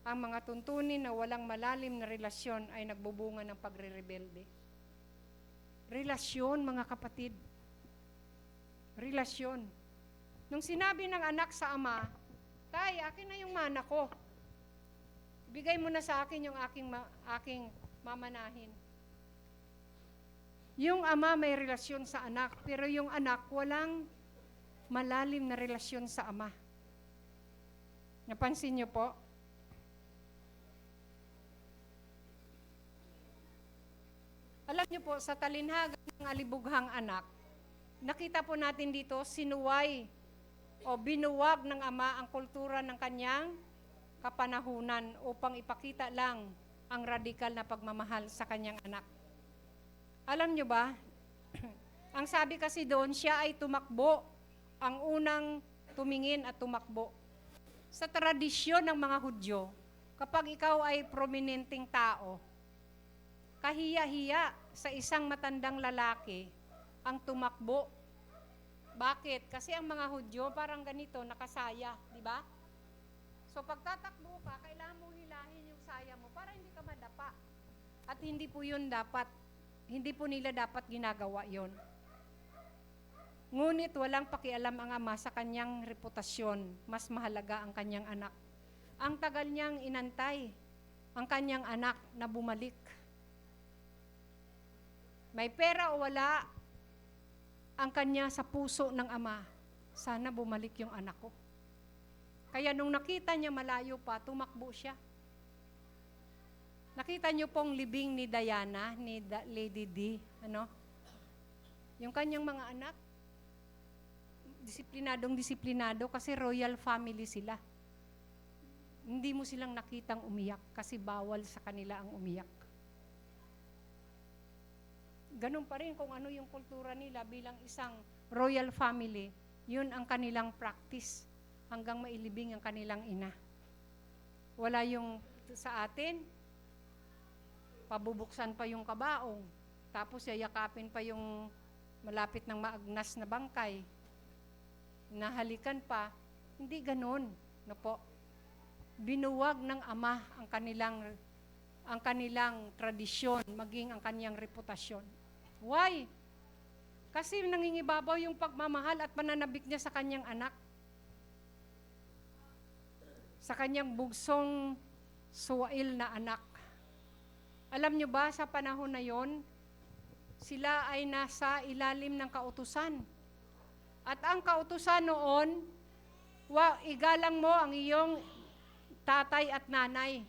ang mga tuntunin na walang malalim na relasyon ay nagbubunga ng pagre-rebelde. Relasyon, mga kapatid. Relasyon. Nung sinabi ng anak sa ama, Tay, akin na yung mana ko. Bigay mo na sa akin yung aking mamanahin. Yung ama may relasyon sa anak, pero yung anak walang malalim na relasyon sa ama. Napansin niyo po? Alam niyo po, sa talinhaga ng alibughang anak, nakita po natin dito, sinuway o binuwag ng ama ang kultura ng kanyang kapanahunan upang ipakita lang ang radikal na pagmamahal sa kanyang anak. Alam nyo ba, ang sabi kasi doon, siya ay tumakbo, ang unang tumingin at tumakbo. Sa tradisyon ng mga Hudyo, kapag ikaw ay prominenteng tao, kahiya-hiya sa isang matandang lalaki ang tumakbo. Bakit? Kasi ang mga Hudyo parang ganito, nakasaya, di ba? So pagtatakbo ka, kailangan mong hilahin yung saya mo para hindi ka madapa. At hindi po yun dapat. Hindi po nila dapat ginagawa yon. Ngunit walang pakialam ang ama sa kanyang reputasyon. Mas mahalaga ang kanyang anak. Ang tagal niyang inantay ang kanyang anak na bumalik. May pera o wala, ang kanya sa puso ng ama, sana bumalik yung anak ko. Kaya nung nakita niya malayo pa, tumakbo siya. Nakita niyo pong libing ni Diana, ni Lady D, yung kanyang mga anak, disiplinado kasi royal family sila. Hindi mo silang nakitang umiyak kasi bawal sa kanila ang umiyak. Ganun pa rin kung ano yung kultura nila bilang isang royal family, yun ang kanilang practice hanggang mailibing ang kanilang ina. Wala yung sa atin, pabubuksan pa yung kabaong, tapos yayakapin pa yung malapit ng maagnas na bangkay, nahalikan pa. Hindi ganun, no po. Binuwag ng ama ang kanilang tradisyon, maging ang kanyang reputasyon. Why? Kasi nangingibabaw yung pagmamahal at pananabik niya sa kanyang anak. Sa kanyang bugsong suwail na anak. Alam niyo ba, sa panahon na yon, sila ay nasa ilalim ng kautusan. At ang kautusan noon, igalang mo ang iyong tatay at nanay.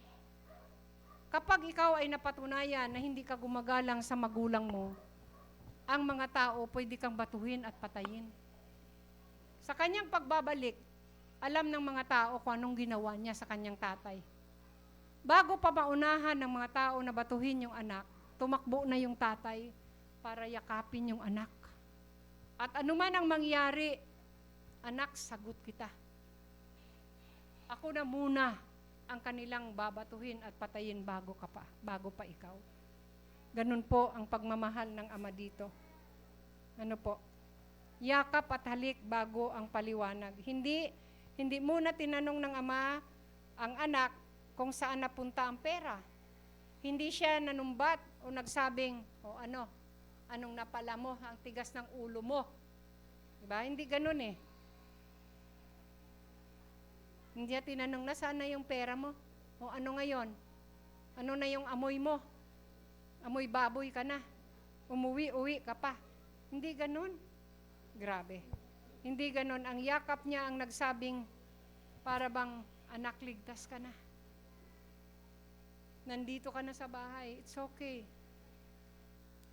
Kapag ikaw ay napatunayan na hindi ka gumagalang sa magulang mo, ang mga tao pwede kang batuhin at patayin. Sa kanyang pagbabalik, alam ng mga tao kung anong ginawa niya sa kanyang tatay. Bago pa maunahan ng mga tao na batuhin yung anak, tumakbo na yung tatay para yakapin yung anak. At anuman ang mangyari, anak, sagot kita. Ako na muna ang kanilang babatuhin at patayin bago pa ikaw. Ganun po ang pagmamahal ng ama dito. Ano po? Yakap at halik bago ang paliwanag. Hindi muna tinanong ng ama ang anak kung saan napunta ang pera. Hindi siya nanumbat o nagsabing, anong napala mo, ang tigas ng ulo mo. Diba? Hindi ganun eh. Hindi niya tinanong na saan na yung pera mo. O ano ngayon? Ano na yung amoy mo? Amoy baboy ka na. Umuwi ka pa. Hindi ganun. Grabe. Hindi ganun. Ang yakap niya ang nagsabing, para bang anak, ligtas ka na. Nandito ka na sa bahay. It's okay.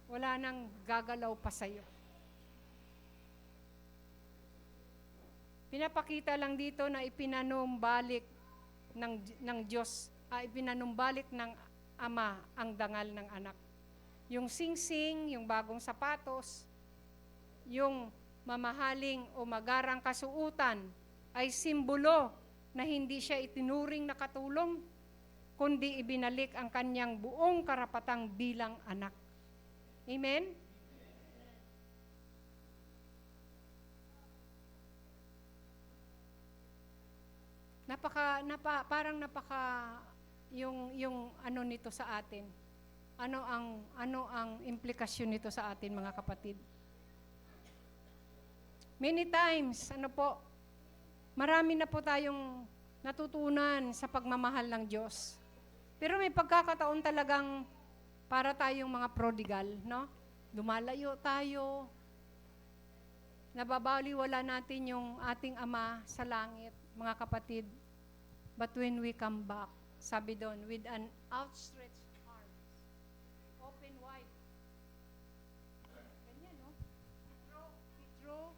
Wala nang gagalaw pa sa'yo. Pinapakita lang dito na ipinanumbalik ng Diyos, ipinanumbalik ng ama ang dangal ng anak. Yung singsing, yung bagong sapatos, yung mamahaling o magarang kasuutan ay simbolo na hindi siya itinuring na katulong, kundi ibinalik ang kanyang buong karapatang bilang anak. Amen? Parang yung ano nito sa atin. Ano ang implikasyon nito sa atin, mga kapatid? Many times, marami na po tayong natutunan sa pagmamahal ng Diyos. Pero may pagkakataon talagang para tayong mga prodigal, no? Lumalayo tayo, nababaliwala natin yung ating Ama sa langit, mga kapatid. But when we come back, sabi doon, with an outstretched arms, open wide. Ganyan, no? He drew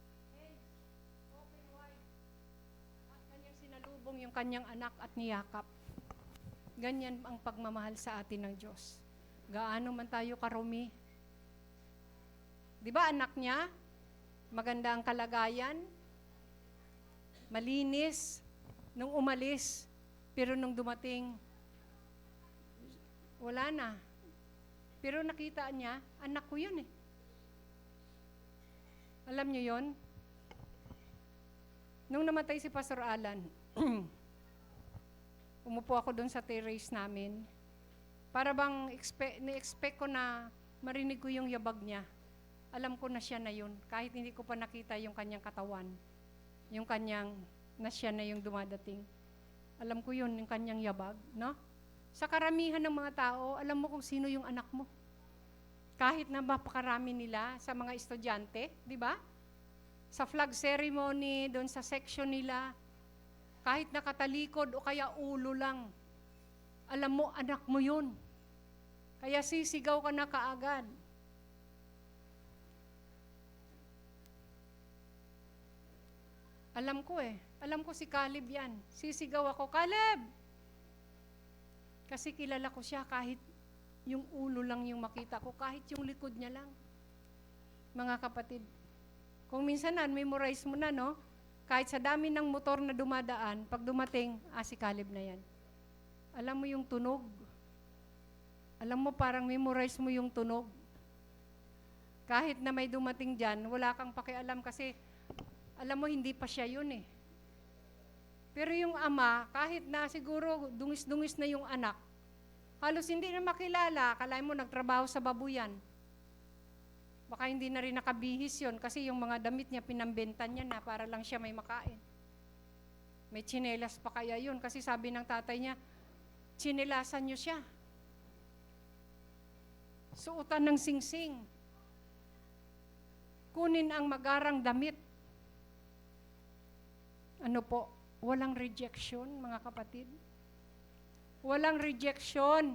his hands open wide. At kanyang sinalubong yung kanyang anak at niyakap. Ganyan ang pagmamahal sa atin ng Diyos. Gaano man tayo karumi. Di ba anak niya? Maganda ang kalagayan. Malinis. Nung umalis. Pero nung dumating, wala na. Pero nakita niya, anak ko yun eh. Alam niyo yun? Nung namatay si Pastor Alan, umupo ako doon sa terrace namin. Para bang na-expect ko na marinig ko yung yabag niya. Alam ko na siya na yun, kahit hindi ko pa nakita yung kanyang katawan. Yung kanyang, na siya na yung dumadating. Alam ko yun, yung kanyang yabag, no? Sa karamihan ng mga tao, alam mo kung sino yung anak mo. Kahit na mapakarami nila sa mga estudyante, di ba? Sa flag ceremony, doon sa section nila, kahit nakatalikod o kaya ulo lang, alam mo, anak mo yun. Kaya sisigaw ka na kaagad. Alam ko si Caleb yan. Sisigaw ako, Caleb! Kasi kilala ko siya kahit yung ulo lang yung makita ko, kahit yung likod niya lang. Mga kapatid, kung minsan memorize mo na, no? Kahit sa dami ng motor na dumadaan, pag dumating, si Caleb na yan. Alam mo yung tunog. Alam mo, parang memorize mo yung tunog. Kahit na may dumating dyan, wala kang pakialam kasi alam mo, hindi pa siya yun eh. Pero yung ama, kahit na siguro dungis-dungis na yung anak, halos hindi na makilala, akalain mo nagtrabaho sa babuyan. Baka hindi na rin nakabihis yun kasi yung mga damit niya pinambenta niya na para lang siya may makain. May tsinelas pa kaya yun kasi sabi ng tatay niya, tsinelasan niyo siya. Suotan ng singsing. Kunin ang magarang damit. Walang rejection, mga kapatid. Walang rejection.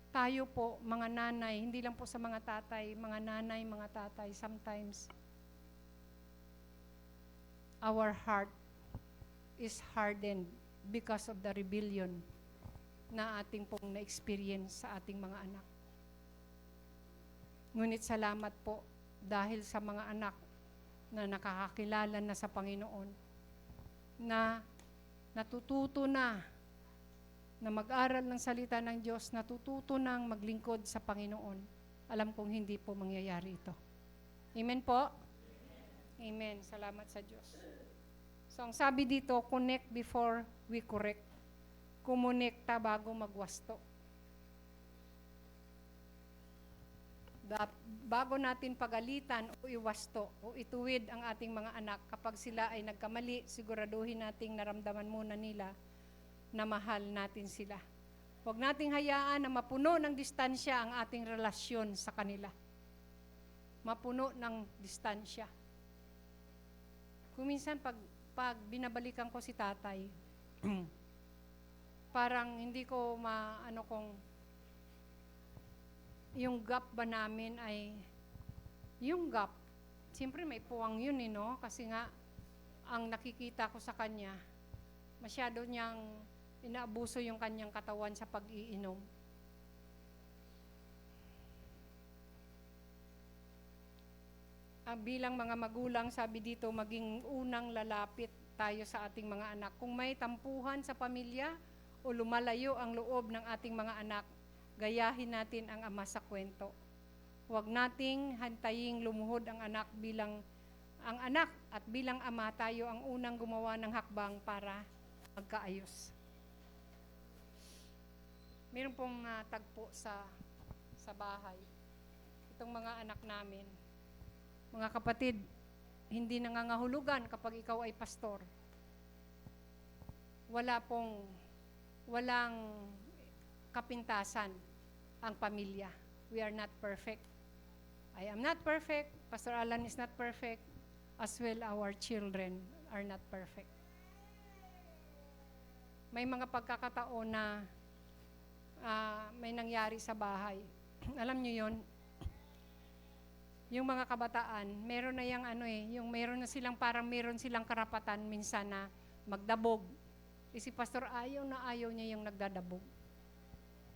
Tayo po, mga nanay, hindi lang po sa mga tatay, mga nanay, mga tatay, sometimes, our heart is hardened because of the rebellion na ating pong na-experience sa ating mga anak. Ngunit salamat po dahil sa mga anak na nakakakilala na sa Panginoon, na natututo na mag-aral ng salita ng Diyos, natututo nang maglingkod sa Panginoon. Alam kong hindi po mangyayari ito. Amen po? Amen. Salamat sa Diyos. So, ang sabi dito, connect before we correct. Kumonekta bago magwasto. Bago natin pagalitan o iwasto o ituwid ang ating mga anak, kapag sila ay nagkamali, siguraduhin nating naramdaman muna nila na mahal natin sila. Huwag nating hayaan na mapuno ng distansya ang ating relasyon sa kanila. Mapuno ng distansya. Kung minsan pag binabalikan ko si tatay, parang hindi ko yung gap ba namin ay, yung gap, siyempre may puwang yun no? Kasi nga, ang nakikita ko sa kanya, masyado niyang inaabuso yung kanyang katawan sa pag-iinom. Bilang mga magulang, sabi dito, maging unang lalapit tayo sa ating mga anak. Kung may tampuhan sa pamilya o lumalayo ang loob ng ating mga anak, gayahin natin ang ama sa kwento. Huwag nating hantaying lumuhod ang anak bilang ang anak at bilang ama, tayo ang unang gumawa ng hakbang para magkaayos. Meron pong tagpo sa bahay. Itong mga anak namin. Mga kapatid, hindi nangangahulugan kapag ikaw ay pastor. Walang kapintasan ang pamilya. We are not perfect. I am not perfect. Pastor Alan is not perfect. As well, our children are not perfect. May mga pagkakataon na may nangyari sa bahay. Alam niyo yon, yung mga kabataan, meron na meron na silang parang meron silang karapatan minsan na magdabog. Si pastor ayaw niya yung nagdadabog.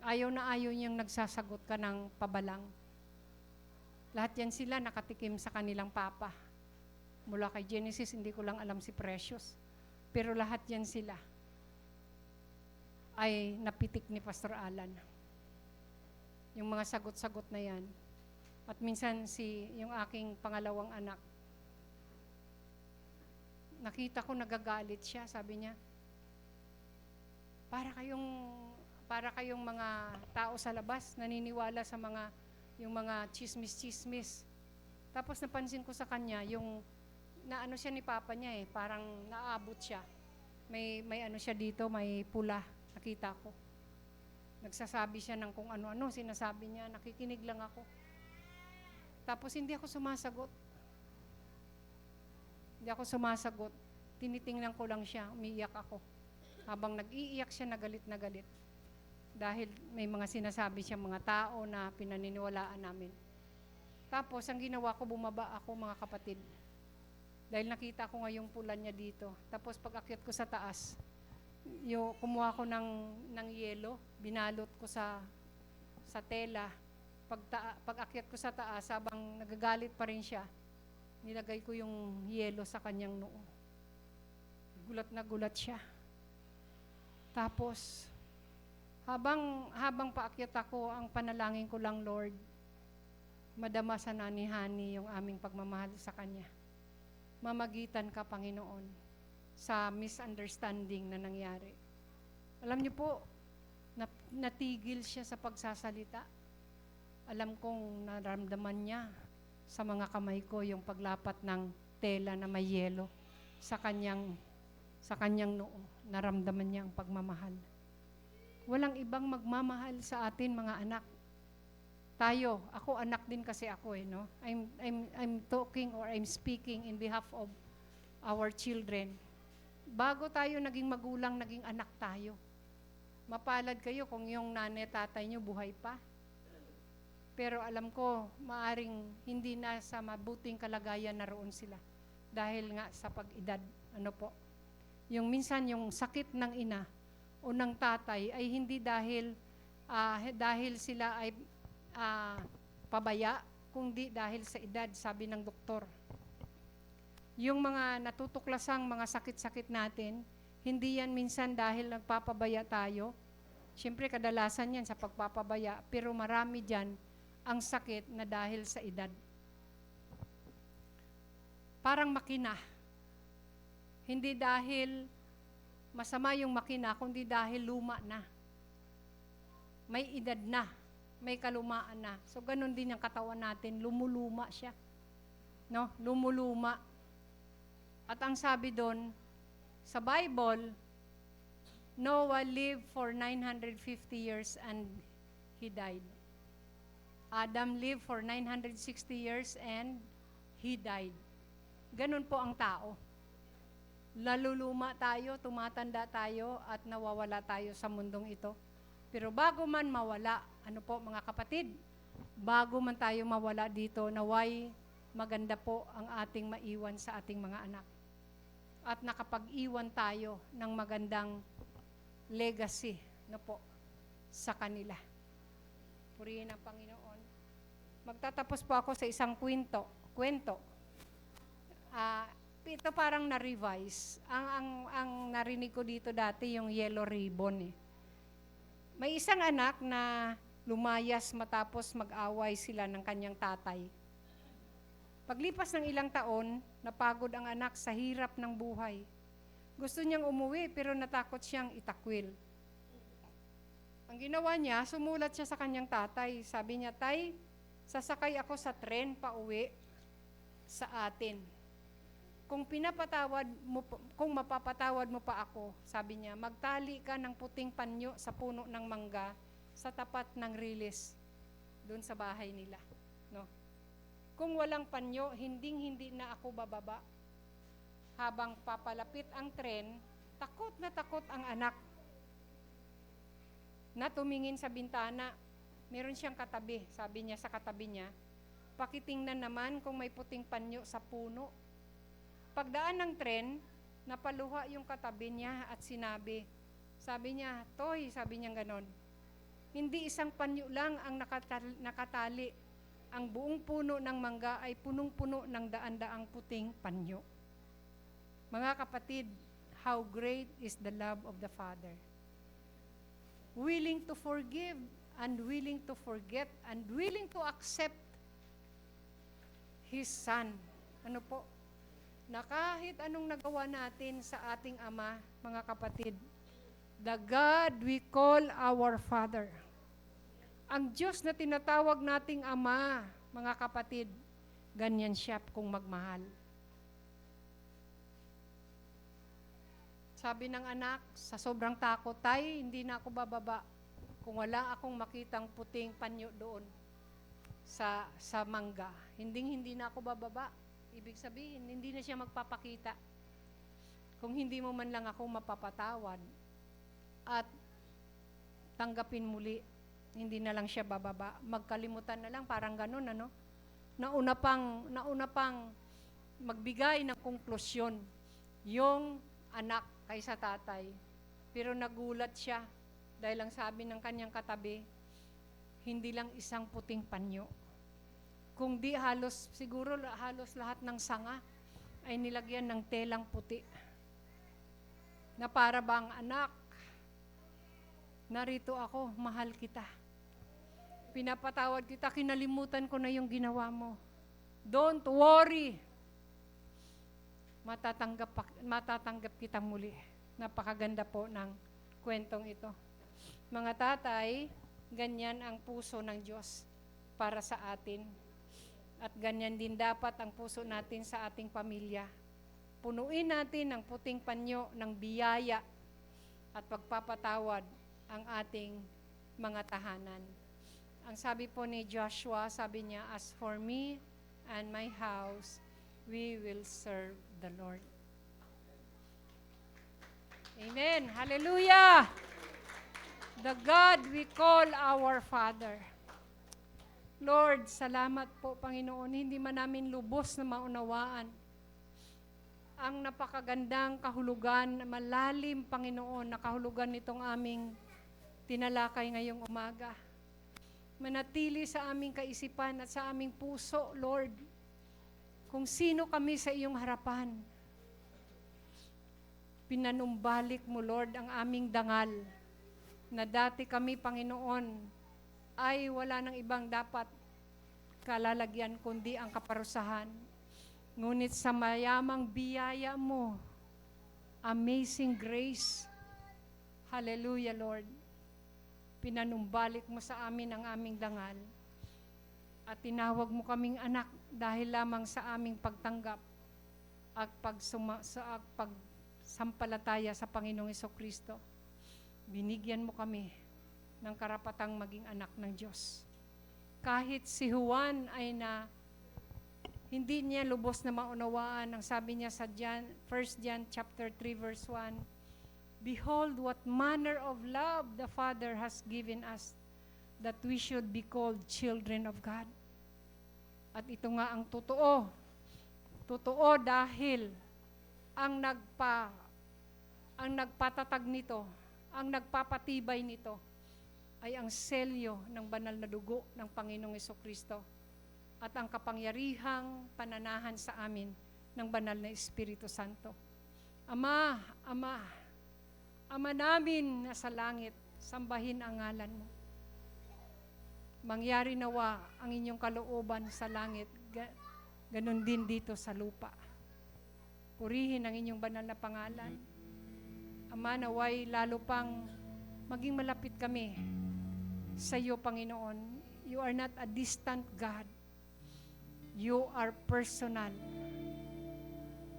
Ayaw niya yung nagsasagot ka ng pabalang. Lahat yan sila nakatikim sa kanilang papa. Mula kay Genesis, hindi ko lang alam si Precious. Pero lahat yan sila ay napitik ni Pastor Alan. Yung mga sagot-sagot na yan. At minsan yung aking pangalawang anak, nakita ko nagagalit siya, sabi niya, para kayong mga tao sa labas, naniniwala sa yung mga chismis-chismis. Tapos napansin ko sa kanya, yung naano siya ni papa niya parang naabot siya. May siya dito, may pula, nakita ko. Nagsasabi siya ng kung ano-ano, sinasabi niya, nakikinig lang ako. Tapos hindi ako sumasagot. Tinitingnan ko lang siya, umiiyak ako. Habang nag-iiyak siya, na galit. Dahil may mga sinasabi siya mga tao na pinaniniwalaan namin. Tapos, ang ginawa ko, bumaba ako mga kapatid. Dahil nakita ko nga yung pula niya dito. Tapos, pag akyat ko sa taas, kumuha ko ng yelo, binalot ko sa tela. Pag akyat ko sa taas, habang nagagalit pa rin siya, nilagay ko yung yelo sa kanyang noo. Gulat na gulat siya. Tapos, habang paakyat ako, ang panalangin ko lang, Lord, madama sa nanihani yung aming pagmamahal sa Kanya. Mamagitan ka, Panginoon, sa misunderstanding na nangyari. Alam niyo po, natigil siya sa pagsasalita. Alam kong naramdaman niya sa mga kamay ko yung paglapat ng tela na may yelo sa kanyang noo. Naramdaman niya ang pagmamahal. Walang ibang magmamahal sa atin, mga anak. Ako anak din kasi ako no. I'm talking or I'm speaking in behalf of our children. Bago tayo naging magulang, naging anak tayo. Mapalad kayo kung yung nanay tatay niyo buhay pa. Pero alam ko, maaring hindi na sa mabuting kalagayan na roon sila. Dahil nga sa pag-edad, yung minsan yung sakit ng ina o ng tatay ay hindi dahil sila ay pabaya, kundi dahil sa edad, sabi ng doktor. Yung mga natutuklasang mga sakit-sakit natin, hindi yan minsan dahil nagpapabaya tayo. Siyempre, kadalasan yan sa pagpapabaya, pero marami dyan ang sakit na dahil sa edad. Parang makina. Hindi dahil masama yung makina, kundi dahil luma na. May edad na. May kalumaan na. So, ganun din ang katawan natin. Lumuluma siya. No? Lumuluma. At ang sabi doon, sa Bible, Noah lived for 950 years and he died. Adam lived for 960 years and he died. Ganun po ang tao. Laluluma tayo, tumatanda tayo, at nawawala tayo sa mundong ito. Pero bago man mawala, mga kapatid, bago man tayo mawala dito, naway maganda po ang ating maiwan sa ating mga anak. At nakapag-iwan tayo ng magandang legacy sa kanila. Purihin ang Panginoon. Magtatapos po ako sa isang kwento. Ito parang na-revise. Ang narinig ko dito dati yung yellow ribbon. May isang anak na lumayas matapos mag-away sila ng kanyang tatay. Paglipas ng ilang taon, napagod ang anak sa hirap ng buhay. Gusto niyang umuwi pero natakot siyang itakwil. Ang ginawa niya, sumulat siya sa kanyang tatay. Sabi niya, "Tay, sasakay ako sa tren pa uwi sa atin. Kung mapapatawad mo pa ako," sabi niya, "magtali ka ng puting panyo sa puno ng mangga sa tapat ng rilis doon sa bahay nila." No? Kung walang panyo, hindi na ako bababa. Habang papalapit ang tren, takot na takot ang anak na tumingin sa bintana. Meron siyang katabi. Sabi niya sa katabi niya, "Pakitingnan naman kung may puting panyo sa puno." Pagdaan ng tren, napaluha yung katabi niya at sabi niya, "Toy," sabi niya ganon, "hindi isang panyo lang ang nakatali. Ang buong puno ng mangga ay punong-puno ng daan-daang puting panyo." Mga kapatid, how great is the love of the Father. Willing to forgive and willing to forget and willing to accept His Son. Ano po? Na kahit anong nagawa natin sa ating Ama, mga kapatid, the God we call our Father. Ang Diyos na tinatawag nating Ama, mga kapatid, ganyan siya kung magmahal. Sabi ng anak, sa sobrang takot, "Tay, hindi na ako bababa kung wala akong makitang puting panyo doon sa mangga. Hindi na ako bababa." Ibig sabihin, hindi na siya magpapakita kung hindi mo man lang ako mapapatawad at tanggapin muli. Hindi na lang siya bababa. Magkalimutan na lang, parang ganun, ano? Nauna pang magbigay ng konklusyon yung anak kaysa tatay. Pero nagulat siya dahil ang sabi ng kanyang katabi, hindi lang isang puting panyo. Kung di siguro halos lahat ng sanga ay nilagyan ng telang puti. Na para bang, "Anak, narito ako, mahal kita. Pinapatawad kita, kinalimutan ko na yung ginawa mo. Don't worry. Matatanggap kita muli." Napakaganda po ng kwentong ito. Mga tatay, ganyan ang puso ng Diyos para sa atin. At ganyan din dapat ang puso natin sa ating pamilya. Punuin natin ng puting panyo ng biyaya at pagpapatawad ang ating mga tahanan. Ang sabi po ni Joshua, sabi niya, "As for me and my house, we will serve the Lord." Amen. Hallelujah. The God we call our Father. Lord, salamat po, Panginoon. Hindi man namin lubos na maunawaan ang napakagandang kahulugan, malalim, Panginoon, na kahulugan nitong aming tinalakay ngayong umaga. Manatili sa aming kaisipan at sa aming puso, Lord, kung sino kami sa iyong harapan. Pinanumbalik mo, Lord, ang aming dangal na dati kami, Panginoon, ay wala nang ibang dapat kalalagyan kundi ang kaparusahan. Ngunit sa mayamang biyaya mo, amazing grace, hallelujah, Lord, pinanumbalik mo sa amin ang aming dangal at tinawag mo kaming anak dahil lamang sa aming pagtanggap at pagsampalataya sa Panginoong Jesucristo. Binigyan mo kami ng karapatang maging anak ng Diyos. Kahit si Juan ay hindi niya lubos na maunawaan, ang sabi niya sa 1 John chapter 3 verse 1, "Behold what manner of love the Father has given us, that we should be called children of God." At ito nga ang totoo. Totoo dahil ang nagpatatag nito, ang nagpapatibay nito, ay ang selyo ng banal na dugo ng Panginoong Jesucristo at ang kapangyarihang pananahan sa amin ng banal na Espiritu Santo. Ama, Ama, Ama namin na sa langit, sambahin ang ngalan mo. Mangyari nawa ang inyong kalooban sa langit, Ganon din dito sa lupa. Purihin ang inyong banal na pangalan. Ama, naway lalo pang maging malapit kami sa iyo, Panginoon. You are not a distant God. You are personal.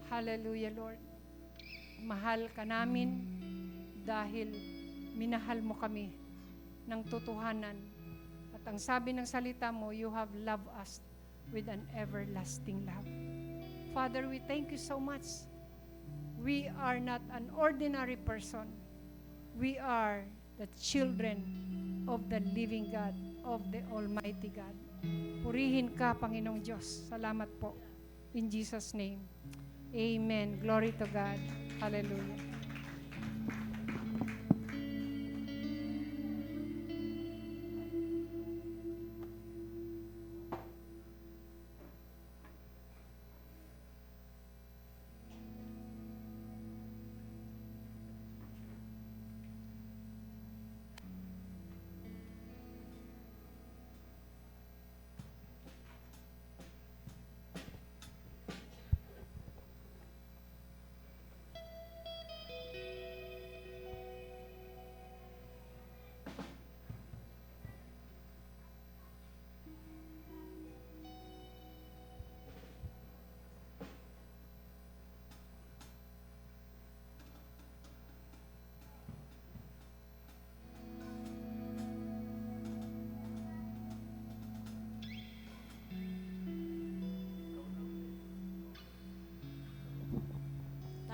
Hallelujah, Lord. Mahal ka namin dahil minahal mo kami ng totohanan. At ang sabi ng salita mo, you have loved us with an everlasting love. Father, we thank you so much. We are not an ordinary person. We are the children of the living God, of the Almighty God. Purihin ka, Panginoong Diyos. Salamat po. In Jesus' name. Amen. Glory to God. Hallelujah.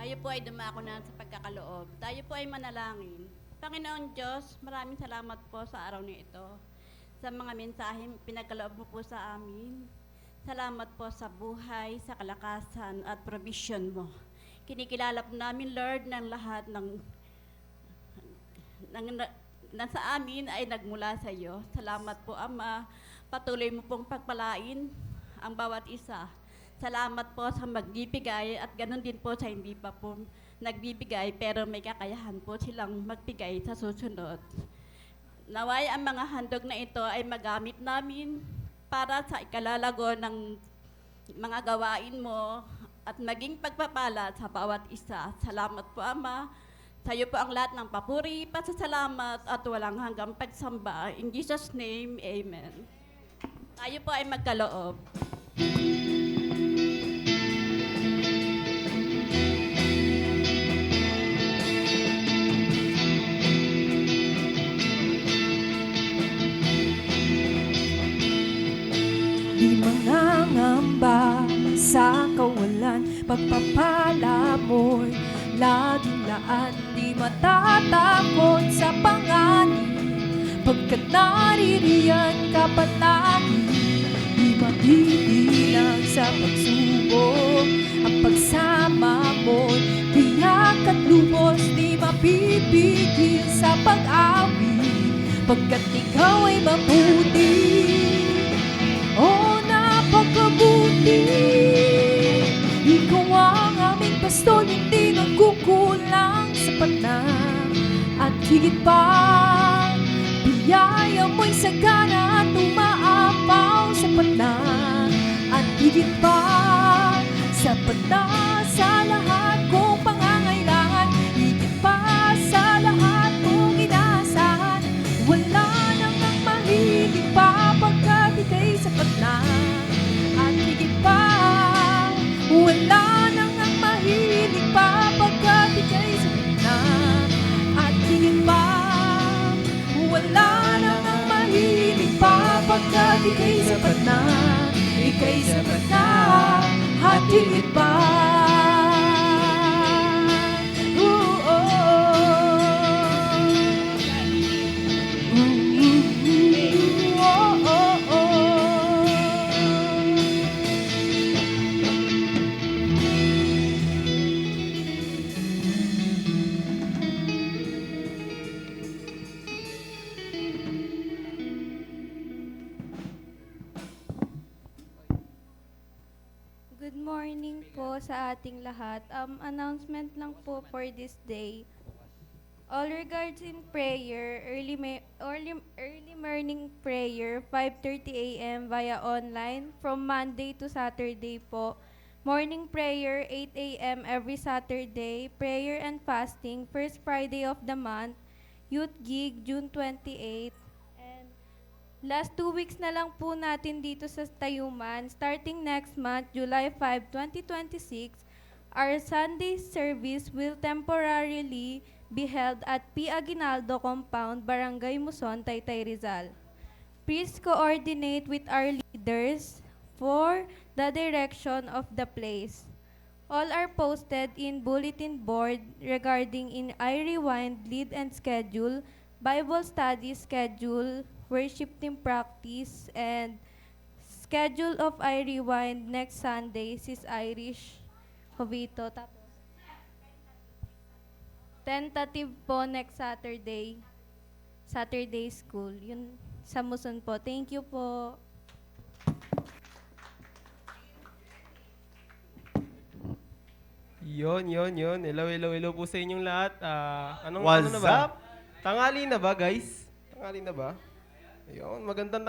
Tayo po ay dumako na sa pagkakaloob. Tayo po ay manalangin. Panginoon Diyos, maraming salamat po sa araw na ito. Sa mga mensaheng pinagkaloob mo po sa amin. Salamat po sa buhay, sa kalakasan at provision mo. Kinikilala po namin, Lord, ng lahat ng nasa amin ay nagmula sa iyo. Salamat po, Ama. Patuloy mo pong pagpalain ang bawat isa. Salamat po sa magbibigay at ganun din po sa hindi pa po nagbibigay pero may kakayahan po silang magbigay sa susunod. Naway ang mga handog na ito ay magamit namin para sa ikalalago ng mga gawain mo at maging pagpapala sa bawat isa. Salamat po, Ama. Sa iyo po ang lahat ng papuri, pasasalamat at walang hanggang pagsamba. In Jesus' name, Amen. Tayo po ay magkaloob. Di mangangamba sa kawalan, pagpapala mo'y laging laan. Di matatakot sa panganib, pagkat naririyan ka palagi. Di mabibilang sa pagsubok, ang pagsama mo'y tiyak at lubos. Di mapipigil sa pag-awi, pagkat ikaw ay mabuti. Oh, napakabuti. Ikaw ang aming pastol, hindi nagkukulang. Sapat na at higit pa. Biyaya mo'y sagana at umaapaw. Sapat na at higit pa. Sapat na sa lahat kong pangangailangan. Higit pa sa lahat kong inaasahan. Wala nang ang mahilig pa, pagkat ika'y sapat na at higit pa. Wala nang ang mahilig pa, pagkat ika'y sapat na at higit pa. Wala nang ang mahilig pa, pagkat ika'y sapat na. Ika'y sapat na at higit pa. Good morning po sa ating lahat. Announcement lang po for this day. All regards in prayer, early morning prayer, 5:30 a.m. via online from Monday to Saturday po. Morning prayer, 8 a.m. every Saturday. Prayer and fasting, first Friday of the month. Youth gig, June 28. And last 2 weeks na lang po natin dito sa Tayuman. Starting next month, July 5, 2026, our Sunday service will temporarily be held at P. Aguinaldo Compound, Barangay Muson, Taytay, Rizal. Please coordinate with our leaders for the direction of the place. All are posted in bulletin board regarding in iRewind lead and schedule, Bible study schedule, worship team practice, and schedule of iRewind next Sunday, Sis Irish Jovito. Tapos, tentative po next Saturday, Saturday school. Yun sa Muson po. Thank you po. Yon. Hello po sa inyong lahat. Ano What's na ba? up? Tanghali na ba, guys? Tanghali na ba? Ayun, magandang